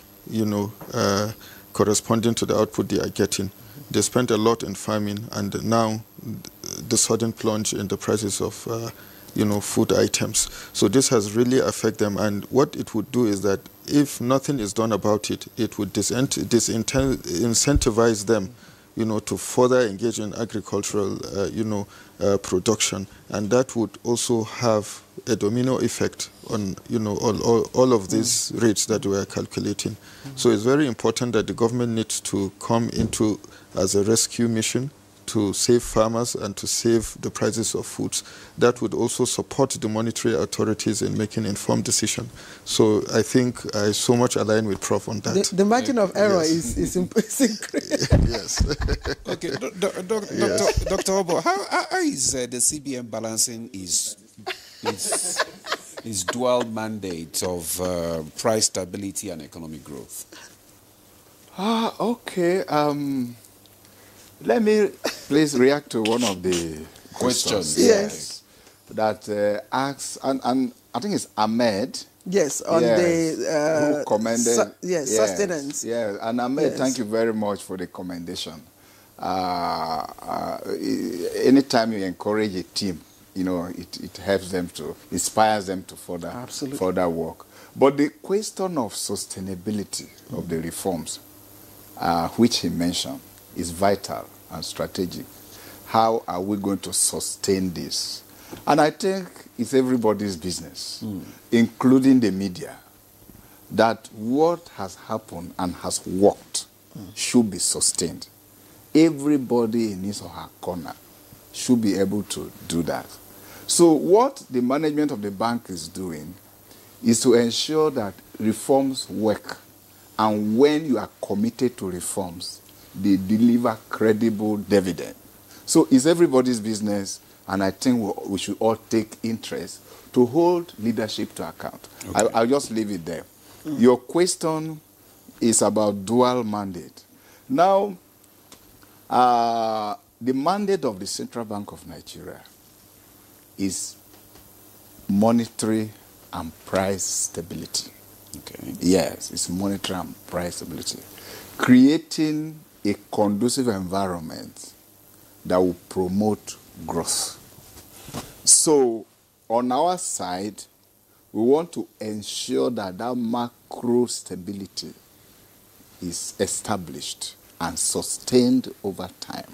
corresponding to the output they are getting. They spent a lot in farming, and now the sudden plunge in the prices of, food items. So this has really affected them, and what it would do is that if nothing is done about it, it would disincentivize them, to further engage in agricultural, production, and that would also have a domino effect on, all of these rates that we are calculating. So it's very important that the government needs to come into as a rescue mission to save farmers and to save the prices of foods. That would also support the monetary authorities in making informed decisions. So I think I so much align with Prof on that. The margin of error is increasing. Yes. Okay, Dr. Obo, how is the CBN balancing his dual mandate of price stability and economic growth? Okay. Let me please react to one of the questions. Yes. That asks, and I think it's Ahmed. Yes, on the who commended. Sustenance. Yes, and Ahmed, thank you very much for the commendation. Anytime you encourage a team, it helps them to, inspires them to further work. But the question of sustainability of the reforms, which he mentioned, is vital and strategic. How are we going to sustain this? And I think it's everybody's business, including the media, that what has happened and has worked should be sustained. Everybody in his or her corner should be able to do that. So what the management of the bank is doing is to ensure that reforms work, and when you are committed to reforms, they deliver credible dividend. So it's everybody's business, and I think we should all take interest to hold leadership to account. Okay. I'll just leave it there. Your question is about dual mandate. Now, the mandate of the Central Bank of Nigeria is monetary and price stability. Okay. Yes, it's monetary and price stability. Creating a conducive environment that will promote growth. So, on our side, we want to ensure that that macro stability is established and sustained over time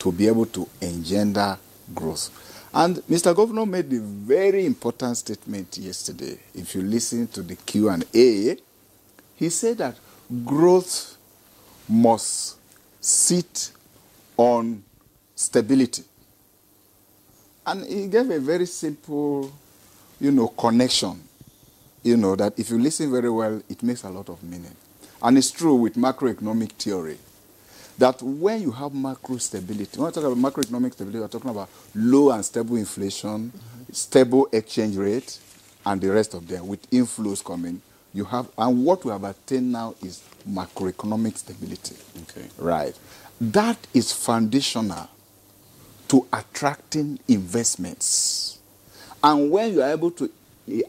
to be able to engender growth. And Mr. Governor made a very important statement yesterday. If you listen to the Q&A, he said that growth must sit on stability. And he gave a very simple, connection, that if you listen very well, it makes a lot of meaning. And it's true with macroeconomic theory that when you have macro stability, when we talk about macroeconomic stability, we're talking about low and stable inflation, stable exchange rate, and the rest of them, with inflows coming, you have, and what we have attained now is macroeconomic stability. Okay. Right. That is foundational to attracting investments. And when you are able to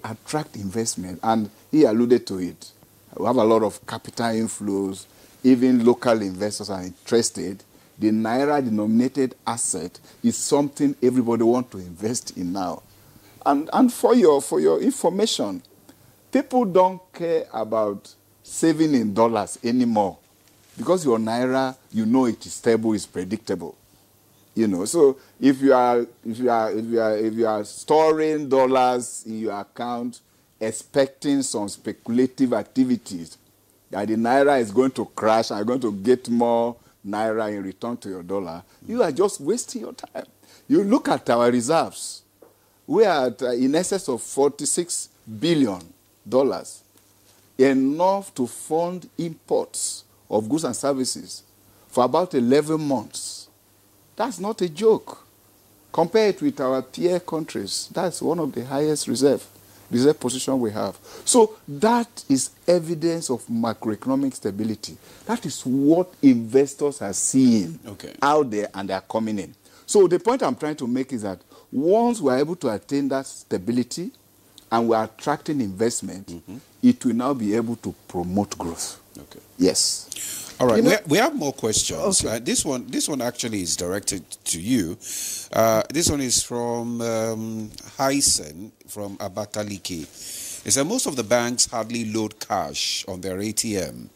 attract investment, and he alluded to it, we have a lot of capital inflows, even local investors are interested. The Naira-denominated asset is something everybody wants to invest in now. And for your information, people don't care about saving in dollars anymore, because your Naira, you know it is stable, it's predictable. You know, so if you are storing dollars in your account, expecting some speculative activities, that the Naira is going to crash and you're going to get more Naira in return to your dollar, you are just wasting your time. You look at our reserves. We are at in excess of $46 billion, enough to fund imports of goods and services for about 11 months. That's not a joke. Compare it with our peer countries. That's one of the highest reserve position we have. So that is evidence of macroeconomic stability. That is what investors are seeing out there, and they are coming in. So the point I'm trying to make is that once we are able to attain that stability and we are attracting investment, it will now be able to promote growth. Okay. Yes. All right, you know, we have more questions. Okay. This one actually is directed to you. This one is from Hysen from Abakaliki. It said most of the banks hardly load cash on their ATM.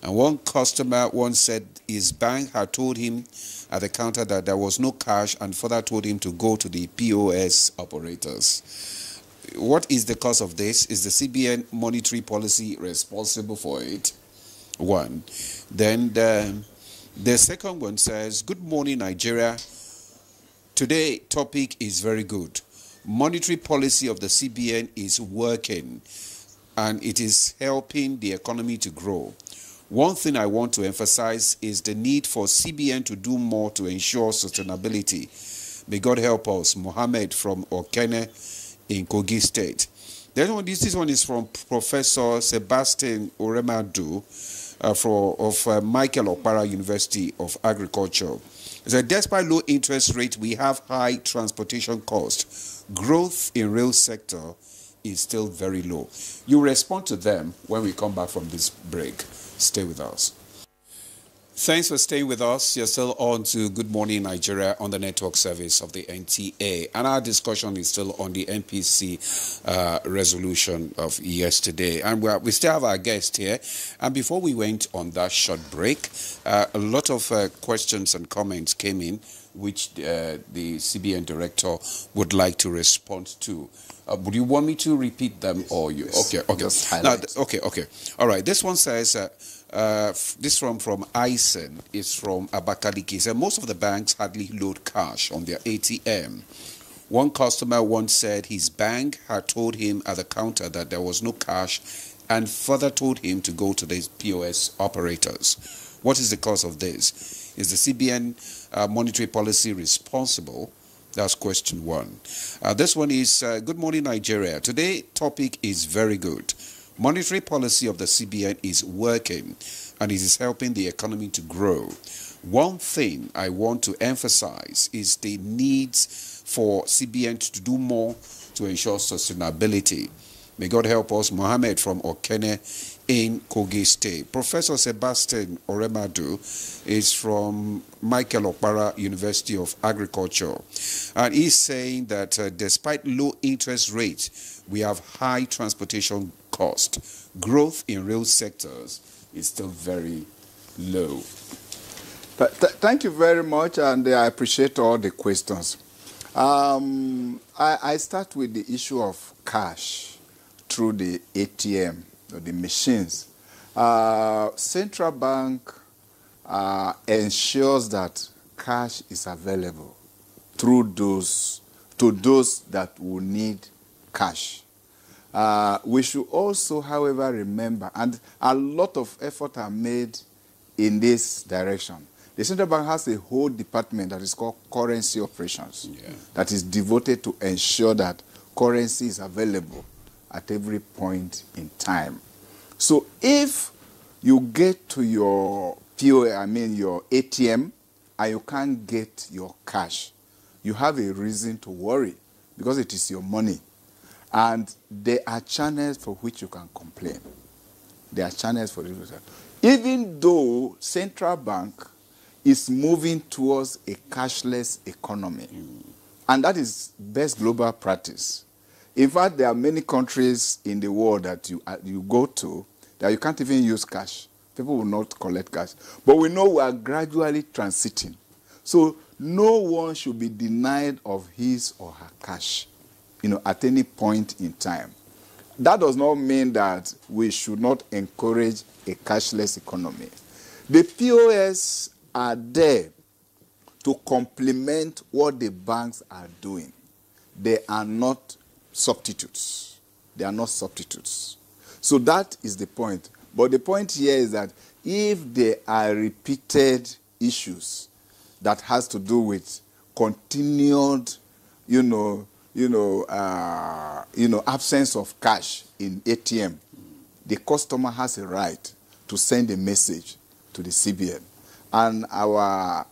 And one customer once said his bank had told him at the counter that there was no cash, and further told him to go to the POS operators. What is the cause of this? Is the CBN monetary policy responsible for it? One. Then the second one says, good morning, Nigeria. Today topic is very good. Monetary policy of the CBN is working and it is helping the economy to grow. One thing I want to emphasize is the need for CBN to do more to ensure sustainability. May God help us. Mohammed from Okene in Kogi State. This one is from Professor Sebastian Oremadu of Michael Okpara University of Agriculture. It said, despite low interest rate, we have high transportation cost. Growth in rail sector is still very low. You respond to them when we come back from this break. Stay with us. Thanks for staying with us. You're still on to Good Morning Nigeria on the network service of the NTA. And our discussion is still on the MPC resolution of yesterday. And we still have our guest here. And before we went on that short break, a lot of questions and comments came in, which the CBN director would like to respond to. Would you want me to repeat them, or you? Yes. Okay. Just highlight. Okay. All right. This one says, this one from Isen is from Abakaliki. So most of the banks hardly load cash on their ATM. One customer once said his bank had told him at the counter that there was no cash, and further told him to go to the POS operators. What is the cause of this? Is the CBN monetary policy responsible? That's question one. This one is, good morning, Nigeria. Today topic is very good. Monetary policy of the CBN is working and it is helping the economy to grow. One thing I want to emphasize is the needs for CBN to do more to ensure sustainability. May God help us. Mohammed from Okene in Kogi State. Professor Sebastian Oremadu is from Michael Okpara University of Agriculture. And he's saying that despite low interest rates, we have high transportation cost. Growth in rail sectors is still very low. Thank you very much, and I appreciate all the questions. I start with the issue of cash through the ATM, or the machines. Central Bank ensures that cash is available through those that will need cash. We should also, however, remember, and a lot of effort are made in this direction. The central bank has a whole department that is called currency operations that is devoted to ensure that currency is available at every point in time. So if you get to your your ATM, and you can't get your cash, you have a reason to worry because it is your money. And there are channels for which you can complain. There are channels for this. Even though central bank is moving towards a cashless economy, and that is best global practice. In fact, there are many countries in the world that you go to that you can't even use cash. People will not collect cash. But we know we are gradually transiting. So no one should be denied of his or her cash, at any point in time. That does not mean that we should not encourage a cashless economy. The POS are there to complement what the banks are doing. They are not substitutes. They are not substitutes. So that is the point. But the point here is that if there are repeated issues that has to do with continued, absence of cash in ATM, the customer has a right to send a message to the CBN. And our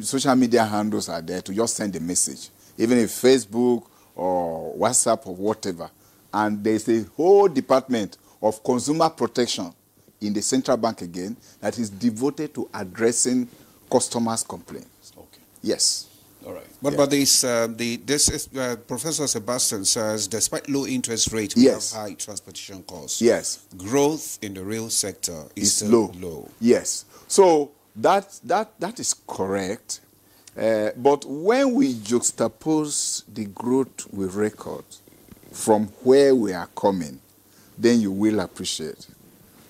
social media handles are there to just send a message, even if Facebook or WhatsApp or whatever. And there's a whole department of consumer protection in the central bank again that is devoted to addressing customers' complaints. Okay. Yes. All right. What about this? Professor Sebastian says, despite low interest rates, we have high transportation costs. Yes. Growth in the real sector is still low. Yes. So that is correct. But when we juxtapose the growth we record from where we are coming, then you will appreciate.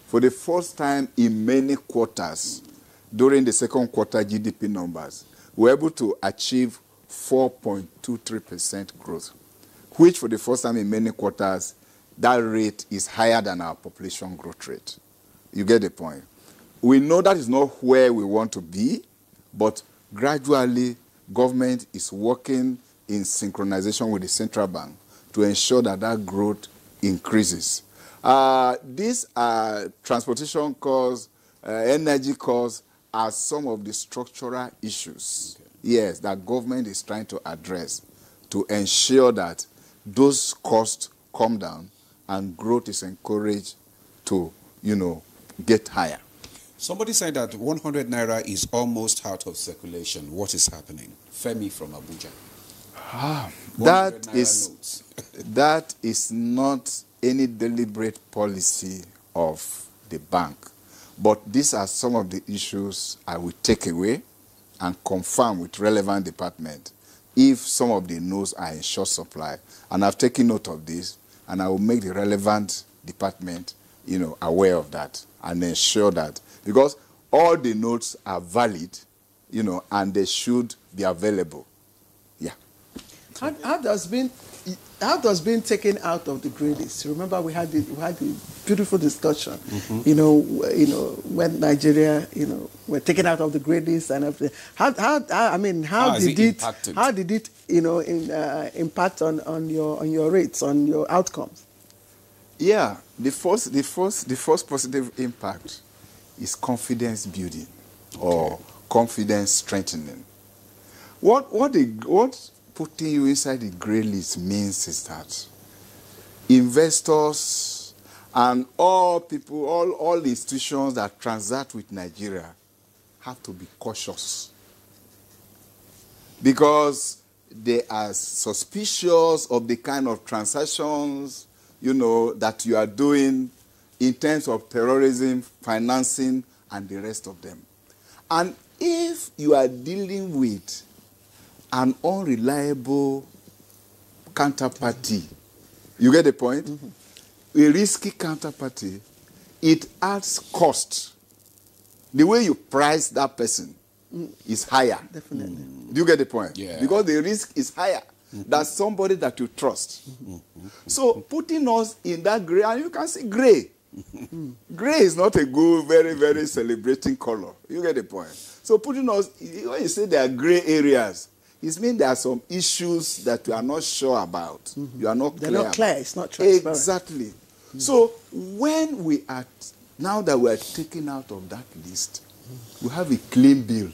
For the first time in many quarters, during the second quarter GDP numbers, we were able to achieve 4.23% growth, which for the first time in many quarters, that rate is higher than our population growth rate. You get the point. We know that is not where we want to be, but gradually government is working in synchronization with the central bank to ensure that that growth increases. These transportation costs, energy costs are some of the structural issues, yes, that government is trying to address to ensure that those costs come down and growth is encouraged to, get higher. Somebody said that 100 naira is almost out of circulation. What is happening? Femi from Abuja. That is not any deliberate policy of the bank. But these are some of the issues I will take away and confirm with relevant department if some of the nodes are in short supply. And I've taken note of this, and I will make the relevant department, aware of that and ensure that, because all the nodes are valid, and they should be available. Yeah. How does being taken out of the grid is? Remember, we had the beautiful discussion. When Nigeria, were taken out of the grid list and everything. How did it impact on your rates, on your outcomes? Yeah, the first positive impact is confidence building or confidence strengthening. What putting you inside the grey list means is that investors and all people, all institutions that transact with Nigeria have to be cautious because they are suspicious of the kind of transactions, that you are doing in terms of terrorism, financing, and the rest of them. And if you are dealing with an unreliable counterparty, you get the point? Mm-hmm. A risky counterparty, it adds cost. The way you price that person is higher. Definitely. Do you get the point? Yeah. Because the risk is higher. That's somebody that you trust. So putting us in that gray, and you can see gray, Gray is not a good, very, very celebrating color. You get the point. So putting us, when you say there are gray areas, it means there are some issues that you are not sure about. You are not clear. They're not clear. It's not transparent. Exactly. So when we are, now that we are taken out of that list, we have a clean bill.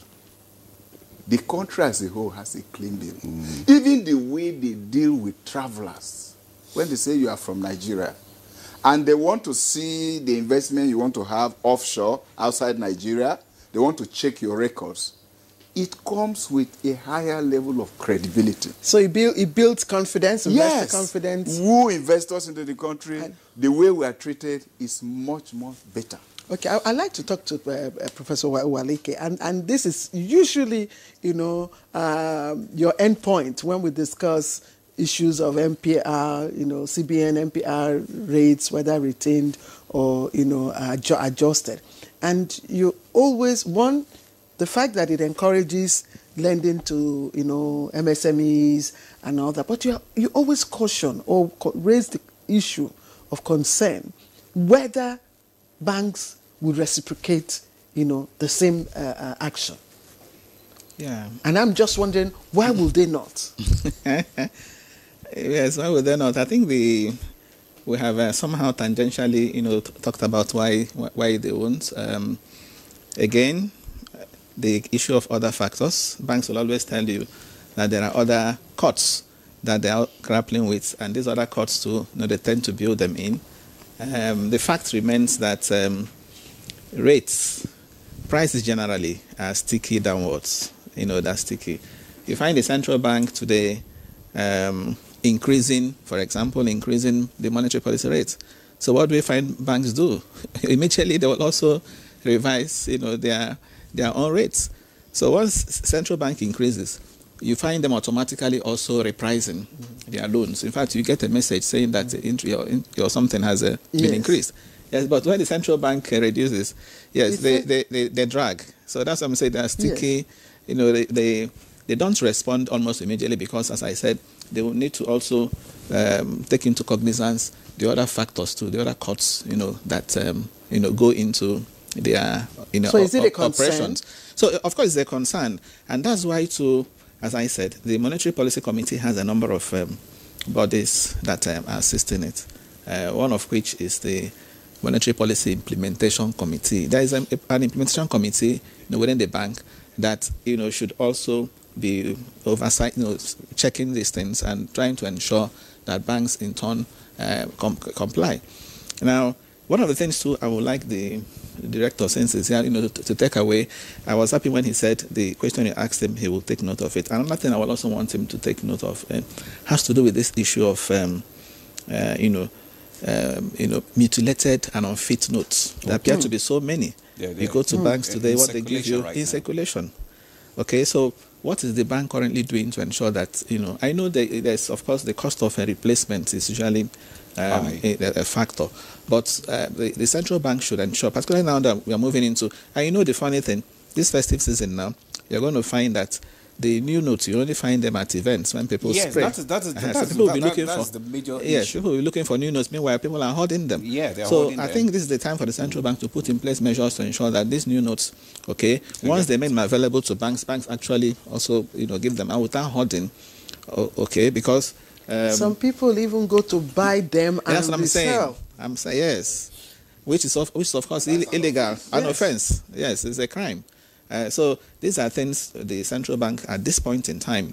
The country as a whole has a clean bill. Even the way they deal with travelers, when they say you are from Nigeria, and they want to see the investment you want to have offshore, outside Nigeria, they want to check your records. It comes with a higher level of credibility. So it builds confidence, investor Yes. confidence. Who investors into the country, the way we are treated is much, much better. Okay, I'd like to talk to Professor Walike, and this is usually, your end point when we discuss issues of MPR, CBN, MPR rates, whether retained or, adjusted. And you always, the fact that it encourages lending to, MSMEs and all that, but you always caution or raise the issue of concern whether banks would reciprocate, the same action. Yeah. And I'm just wondering, why will they not? Yes, why would they not? I think we have somehow tangentially, talked about why they won't. Again, the issue of other factors. Banks will always tell you that there are other costs that they are grappling with, and these other costs too, they tend to build them in. The fact remains that prices generally are sticky downwards. They're sticky. You find the central bank today increasing the monetary policy rate. So what do we find banks do? Immediately they will also revise, their own rates. So once central bank increases, you find them automatically also repricing their loans. In fact, you get a message saying that your something has been increased. Yes, but when the central bank reduces, yes, they drag. So that's what I'm saying. They're sticky. Yes. They don't respond almost immediately because, as I said, they will need to also take into cognizance the other factors too, the other costs, that go into their so is it a concern? Operations. So of course it's a concern, and that's why too, as I said, the Monetary Policy Committee has a number of bodies that are assisting it. One of which is the Monetary Policy Implementation Committee. There is an implementation committee within the bank that should also be oversight, checking these things and trying to ensure that banks in turn comply. Now, one of the things too, I would like the director, since he's here, to take away. I was happy when he said the question you asked him, he will take note of it. Another thing I would also want him to take note of has to do with this issue of mutilated and unfit notes. There appear to be so many. You go to banks today, what they give you in circulation. Okay, so what is the bank currently doing to ensure that, I know there's, of course, the cost of a replacement is usually a factor, but the central bank should ensure, particularly now that we are moving into, and the funny thing, this festive season now, you're going to find that the new notes, you only find them at events when people spray. That's the major issue. Yes, people will be looking for new notes. Meanwhile, people are hoarding them. Yeah, they're so hoarding I them. think this is the time for the central bank to put in place measures to ensure that these new notes, once they make them available to banks actually also, give them out without hoarding. Because some people even go to buy them and that's what resell. I'm saying yes, which is of course illegal, an offense. Yes, it's a crime. So these are things the central bank at this point in time,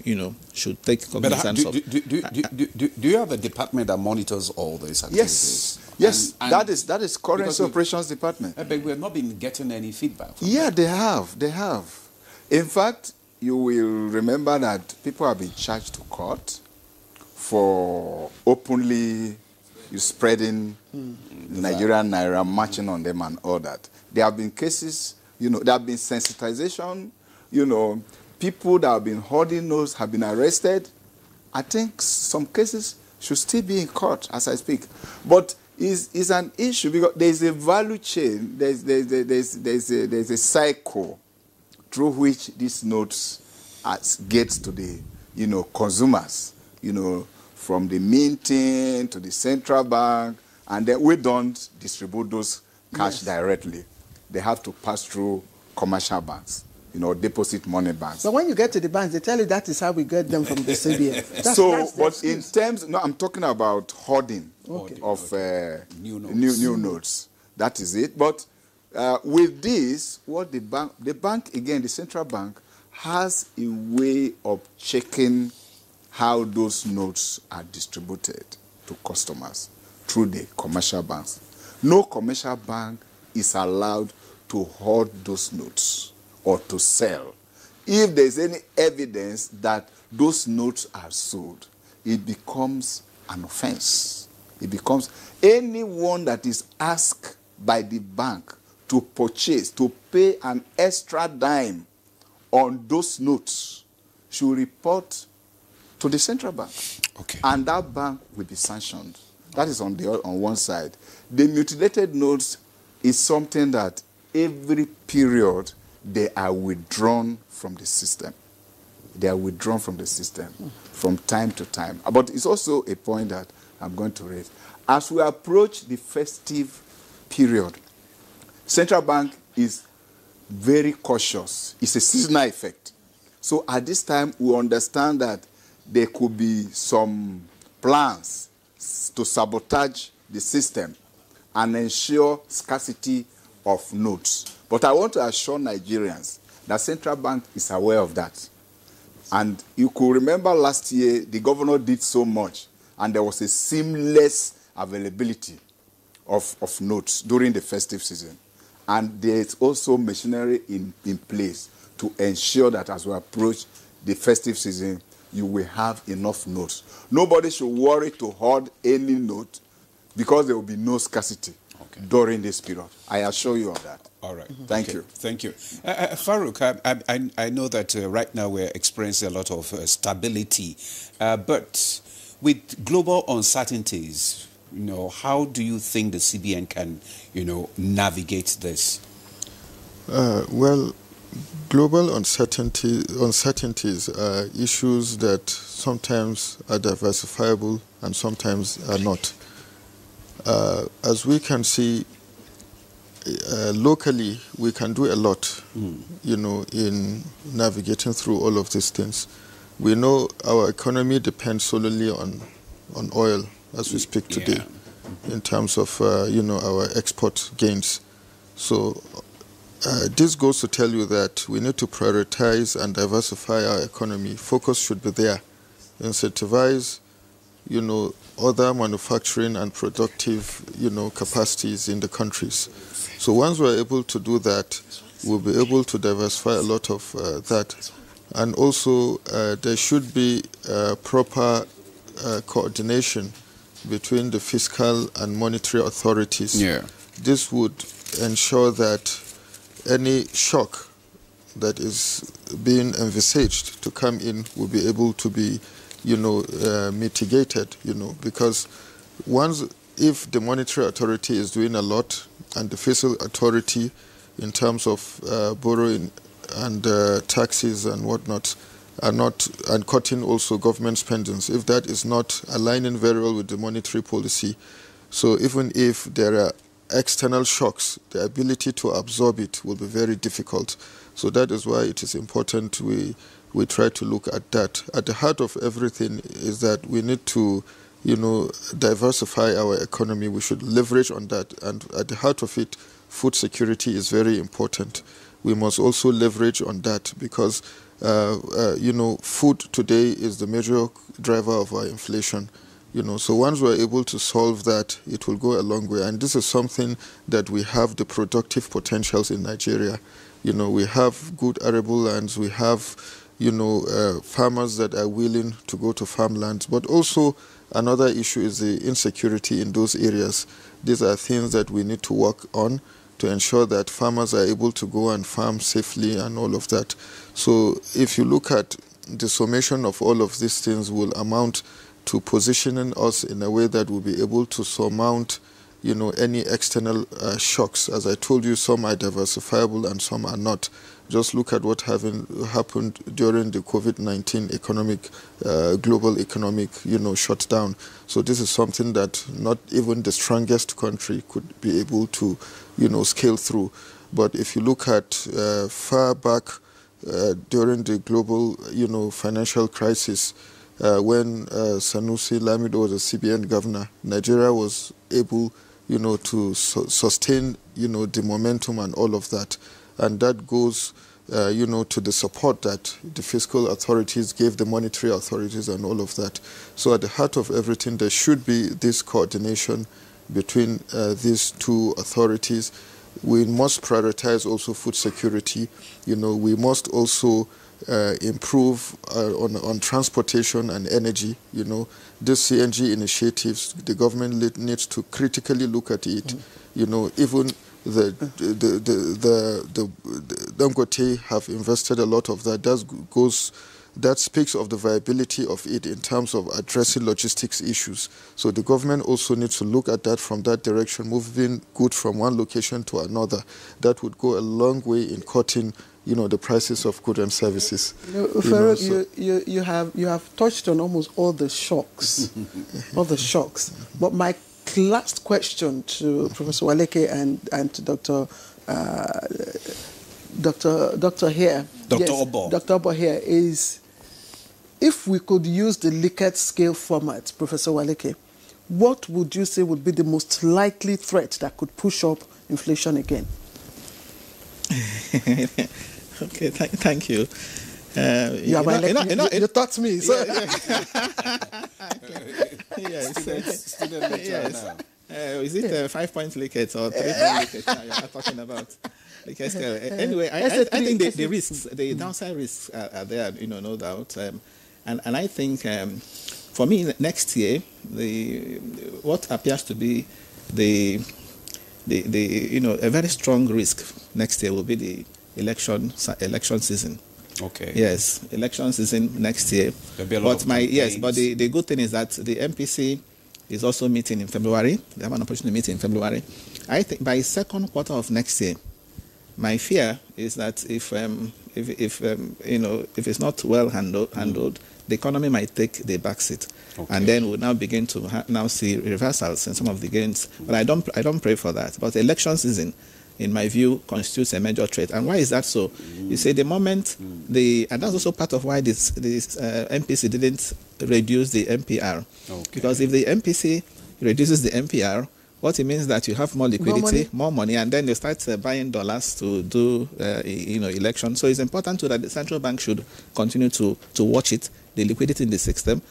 should take cognizance of. Do you have a department that monitors all these activities? Yes, and that is currency operations department. But we have not been getting any feedback. Yeah, they have. In fact, you will remember that people have been charged to court for openly spreading Nigerian naira, marching on them and all that. There have been cases. There have been sensitization, people that have been hoarding those have been arrested. I think some cases should still be in court as I speak. But it's an issue because there's a value chain, there's a cycle through which these notes gets to the, consumers, from the minting to the central bank And then we don't distribute those cash directly. They have to pass through commercial banks, deposit money banks. But when you get to the banks, they tell you that is how we get them from the CBN. But in terms, no, I'm talking about hoarding of new notes. That is it. But with this, what the bank, again, the central bank, has a way of checking how those notes are distributed to customers through the commercial banks. No commercial bank is allowed to hoard those notes or to sell. If there's any evidence that those notes are sold, it becomes an offense. It becomes anyone that is asked by the bank to purchase, to pay an extra dime on those notes should report to the central bank. Okay. And that bank will be sanctioned. That is on one side. The mutilated notes is something that every period they are withdrawn from the system. They are withdrawn from the system from time to time. But it's also a point that I'm going to raise. As we approach the festive period, central bank is very cautious. It's a seasonal effect. So at this time, we understand that there could be some plans to sabotage the system and ensure scarcity of notes. But I want to assure Nigerians that central bank is aware of that. And you could remember last year, the governor did so much, and there was a seamless availability of notes during the festive season. And there's also machinery in place to ensure that as we approach the festive season, you will have enough notes. Nobody should worry to hoard any note because there will be no scarcity during this period. I assure you of that. All right. Thank you. Thank you. Farouk, I know that right now we're experiencing a lot of stability, but with global uncertainties, how do you think the CBN can, navigate this? Well, global uncertainties are issues that sometimes are diversifiable and sometimes are not. As we can see, locally, we can do a lot, in navigating through all of these things. We know our economy depends solely on oil as we speak today, in terms of, our export gains. So this goes to tell you that we need to prioritize and diversify our economy. Focus should be there. Incentivize, other manufacturing and productive, capacities in the countries. So once we're able to do that, we'll be able to diversify a lot of that. And also, there should be proper coordination between the fiscal and monetary authorities. Yeah. This would ensure that any shock that is being envisaged to come in will be able to be, mitigated, because if the monetary authority is doing a lot and the fiscal authority in terms of borrowing and taxes and whatnot are not, and cutting also government spendings, if that is not aligning very well with the monetary policy, so even if there are external shocks, the ability to absorb it will be very difficult. So that is why it is important we try to look at that. At the heart of everything is that we need to, diversify our economy. We should leverage on that. And at the heart of it, food security is very important. We must also leverage on that because, food today is the major driver of our inflation. So once we're able to solve that, it will go a long way. And this is something that we have the productive potentials in Nigeria. We have good arable lands. We have, farmers that are willing to go to farmlands. But also another issue is the insecurity in those areas. These are things that we need to work on to ensure that farmers are able to go and farm safely and all of that. So if you look at the summation of all of these things will amount to positioning us in a way that we'll be able to surmount any external shocks. As I told you, some are diversifiable and some are not. Just look at what happened during the COVID-19 global economic, shutdown. So this is something that not even the strongest country could be able to, scale through. But if you look at far back during the global, financial crisis, when Sanusi Lamido was a CBN governor, Nigeria was able, to sustain, the momentum and all of that. And that goes, to the support that the fiscal authorities gave the monetary authorities and all of that. So at the heart of everything, there should be this coordination between these two authorities. We must prioritize also food security. We must also improve on transportation and energy. These CNG initiatives, the government needs to critically look at it. Even the Dangote have invested a lot of that. That speaks of the viability of it in terms of addressing logistics issues. So the government also needs to look at that from that direction, moving goods from one location to another. That would go a long way in cutting, the prices of goods and services. You have touched on almost all the shocks, But my last question to Professor Waleke and to Dr. here, Obo. Dr. Obo here is, if we could use the Likert scale format, Professor Waleke, what would you say would be the most likely threat that could push up inflation again? Okay, thank you. You taught me. So. Yes. Is it 5 point Likert or 3 point Likert now you're talking about? Anyway, I think the risks, the downside risks are there, no doubt. And I think, for me, next year, what appears to be a very strong risk next year will be the election season. Okay. Yes, election season next year. There'll be a lot of campaigns. But the good thing is that the MPC is also meeting in February. They have an opportunity to meet in February. I think by second quarter of next year, my fear is that if it's not well handled, the economy might take the back seat, and then we'll now begin to now see reversals in some of the gains. But I don't pray for that. But the election season, in my view, constitutes a major threat. And why is that so? You see, the moment and that's also part of why this MPC didn't reduce the MPR, because if the MPC reduces the MPR, what it means is that you have more liquidity, more money, and then you start buying dollars to do, elections. So it's important that the central bank should continue to watch it, the liquidity in the system,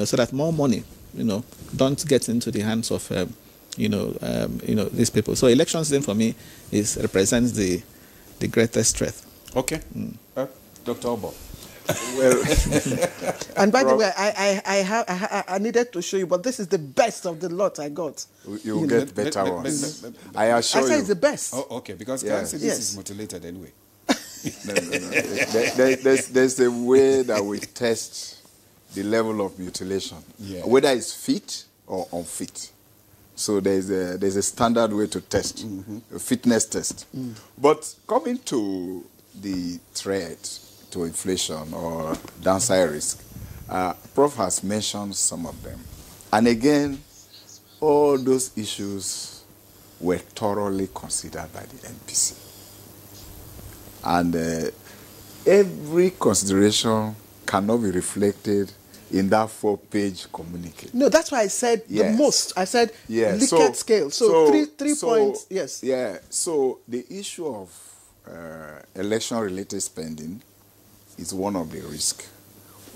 so that more money, don't get into the hands of, these people. So election season for me represents the greatest threat. Okay, Dr. Obo. Well, and by the way, I needed to show you, but this is the best of the lot I got. You will get better ones. I assure you. I say it's the best. Oh, okay, because this is mutilated anyway. No. There's a way that we test the level of mutilation, whether it's fit or unfit. So there's a standard way to test, a fitness test. But coming to the threat to inflation or downside risk, Prof has mentioned some of them. And again, all those issues were thoroughly considered by the MPC. And every consideration cannot be reflected in that 4-page communique. No, that's why I said the most. I said Likert scale. So three points, yes. Yeah, so the issue of election-related spending is one of the risks,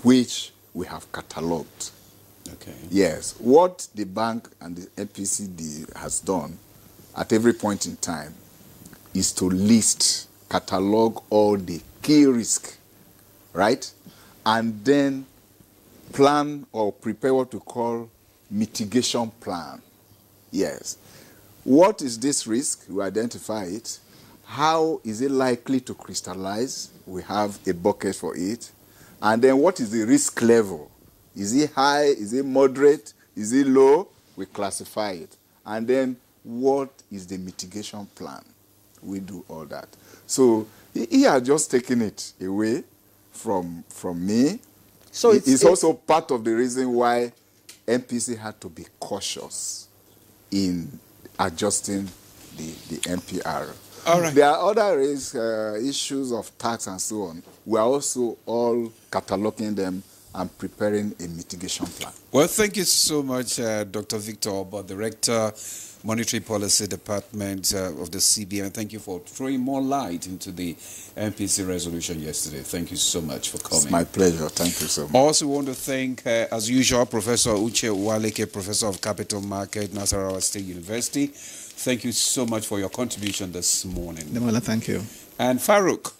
which we have catalogued. Okay. Yes, what the bank and the MPC has done at every point in time is to catalog all the key risks, right? And then plan or prepare what we call mitigation plan. Yes. What is this risk? We identify it. How is it likely to crystallize? We have a bucket for it. And then what is the risk level? Is it high? Is it moderate? Is it low? We classify it. And then what is the mitigation plan? We do all that. So he had just taken it away from me. So it's also part of the reason why MPC had to be cautious in adjusting the MPR. All right. There are other issues of tax and so on. We are also all cataloging them and preparing a mitigation plan. Well, thank you so much, Dr. Victor Obo, Director, Monetary Policy Department of the CBN. Thank you for throwing more light into the MPC resolution yesterday. Thank you so much for coming. It's my pleasure. Thank you so much. Also want to thank, as usual, Professor Uche Uwaleke, Professor of Capital Market, Nasarawa State University. Thank you so much for your contribution this morning. Demola, thank you. And Farouk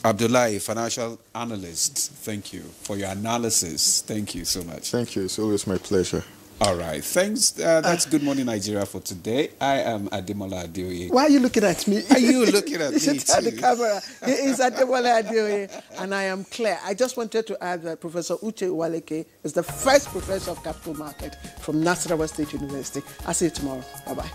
Abdullahi, financial analyst, thank you for your analysis. Thank you so much. Thank you. It's always my pleasure. All right. Thanks. That's Good Morning Nigeria for today. I am Ademola Adeoye. Why are you looking at me? Are you looking at me too? The camera. He is Ademola Adeoye, and I am Claire. I just wanted to add that Professor Uche Uwaleke is the first professor of capital market from Nasarawa State University. I'll see you tomorrow. Bye-bye.